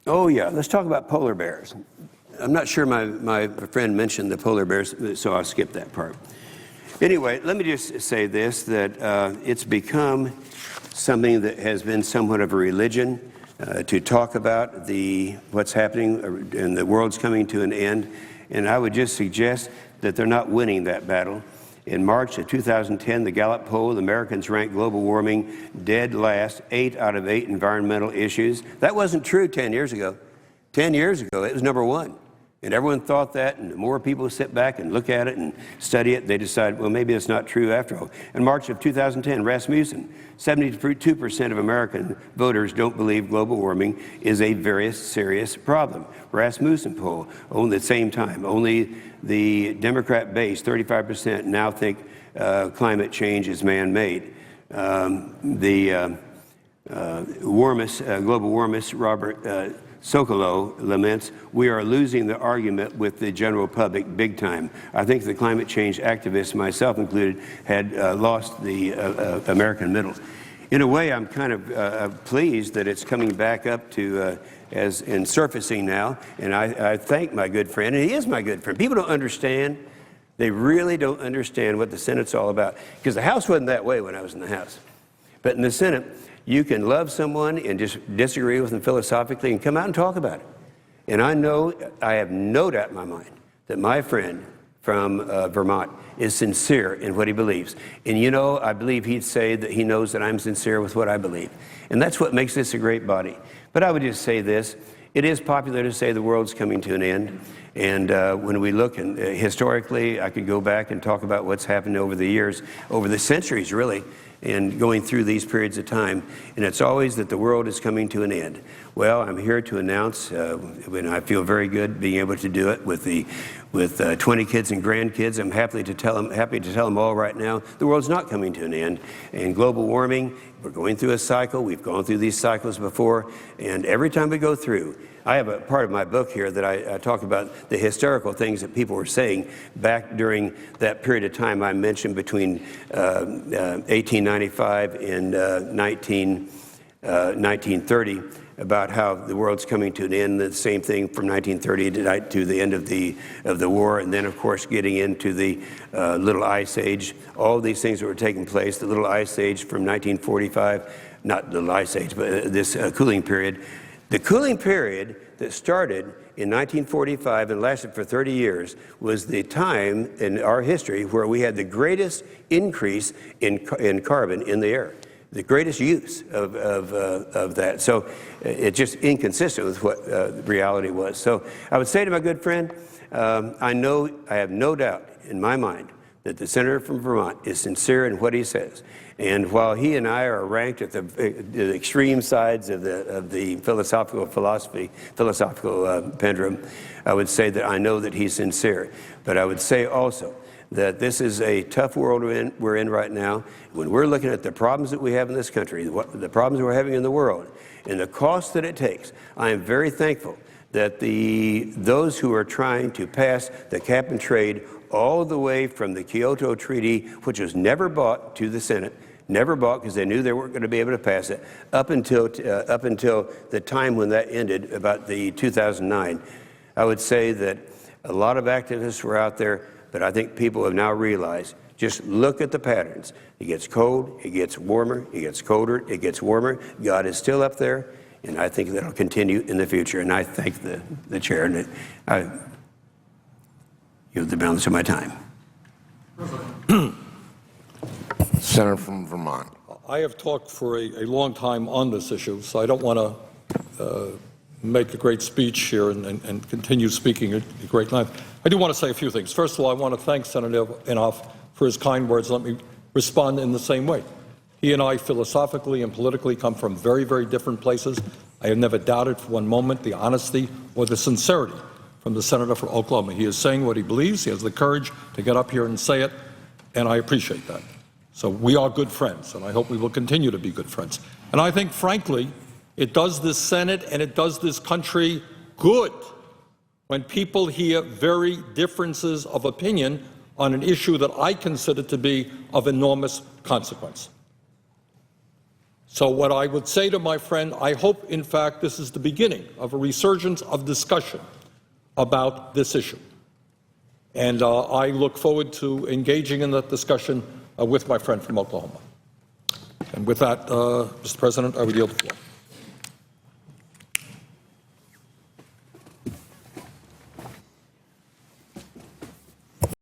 Oh yeah, let's talk about polar bears. I'm not sure my friend mentioned the polar bears, so I'll skip that part. Anyway, let me just say this, that it's become something that has been somewhat of a religion to talk about what's happening, and the world's coming to an end. And I would just suggest that they're not winning that battle. In March of 2010, the Gallup poll, Americans ranked global warming dead last, 8 out of 8 environmental issues. That wasn't true 10 years ago. 10 years ago, it was number 1. And everyone thought that, and the more people sit back and look at it and study it, they decide, well, maybe it's not true after all. In March of 2010, Rasmussen, 72% of American voters don't believe global warming is a very serious problem. Rasmussen poll, on the same time, only the Democrat base, 35%, now think climate change is man-made. Global warmist, Robert Sokolow laments, we are losing the argument with the general public big time. I think the climate change activists, myself included, had lost the American middle. in a way, I'm kind of pleased that it's coming back up to and surfacing now. And I thank my good friend, and he is my good friend. People don't understand. They really don't understand what the Senate's all about. Because the House wasn't that way when I was in the House. But in the Senate, you can love someone and just disagree with them philosophically and come out and talk about it. And I have no doubt in my mind that my friend from Vermont is sincere in what he believes. And you know, I believe he'd say that he knows that I'm sincere with what I believe. And that's what makes this a great body. But I would just say this, it is popular to say the world's coming to an end. And when we look, and historically, I could go back and talk about what's happened over the years, over the centuries really, and going through these periods of time, and it's always that the world is coming to an end. Well, I'm here to announce, and I feel very good being able to do it with 20 kids and grandkids. I'm happy to tell them all right now, the world's not coming to an end. And global warming, we're going through a cycle. We've gone through these cycles before, and every time we go through, I have a part of my book here that I talk about the hysterical things that people were saying back during that period of time I mentioned between 1895 and 1930 about how the world's coming to an end. The same thing from 1930 to the end of the war, and then of course getting into the Little Ice Age. All these things that were taking place. The Little Ice Age from 1945, not the Little Ice Age, but this cooling period. The cooling period that started in 1945 and lasted for 30 years was the time in our history where we had the greatest increase in carbon in the air, the greatest use of that. So it's just inconsistent with what reality was. So I would say to my good friend, I have no doubt in my mind that the senator from Vermont is sincere in what he says. And while he and I are ranked at the extreme sides of the philosophical pendulum, I would say that I know that he's sincere. But I would say also that this is a tough world we're in right now. When we're looking at the problems that we have in this country, the problems we're having in the world, and the cost that it takes, I am very thankful that those who are trying to pass the cap and trade all the way from the Kyoto Treaty, which was never brought to the Senate, never bought because they knew they weren't going to be able to pass it, up until the time when that ended, about the 2009. I would say that a lot of activists were out there, but I think people have now realized, just look at the patterns. It gets cold, it gets warmer, it gets colder, it gets warmer. God is still up there, and I think that'll continue in the future. And I thank the chair, and I yield the balance of my time. Senator from Vermont. I have talked for a long time on this issue, so I don't want to make a great speech here and continue speaking at great length. I do want to say a few things. First of all, I want to thank Senator Inhofe for his kind words. Let me respond in the same way. He and I philosophically and politically come from very, very different places. I have never doubted for one moment the honesty or the sincerity from the senator from Oklahoma. He is saying what he believes. He has the courage to get up here and say it, and I appreciate that. So we are good friends, and I hope we will continue to be good friends. And I think, frankly, it does this Senate and it does this country good when people hear very differences of opinion on an issue that I consider to be of enormous consequence. So what I would say to my friend, I hope, in fact, this is the beginning of a resurgence of discussion about this issue. And I look forward to engaging in that discussion with my friend from Oklahoma. And with that, Mr. President, I would yield the floor.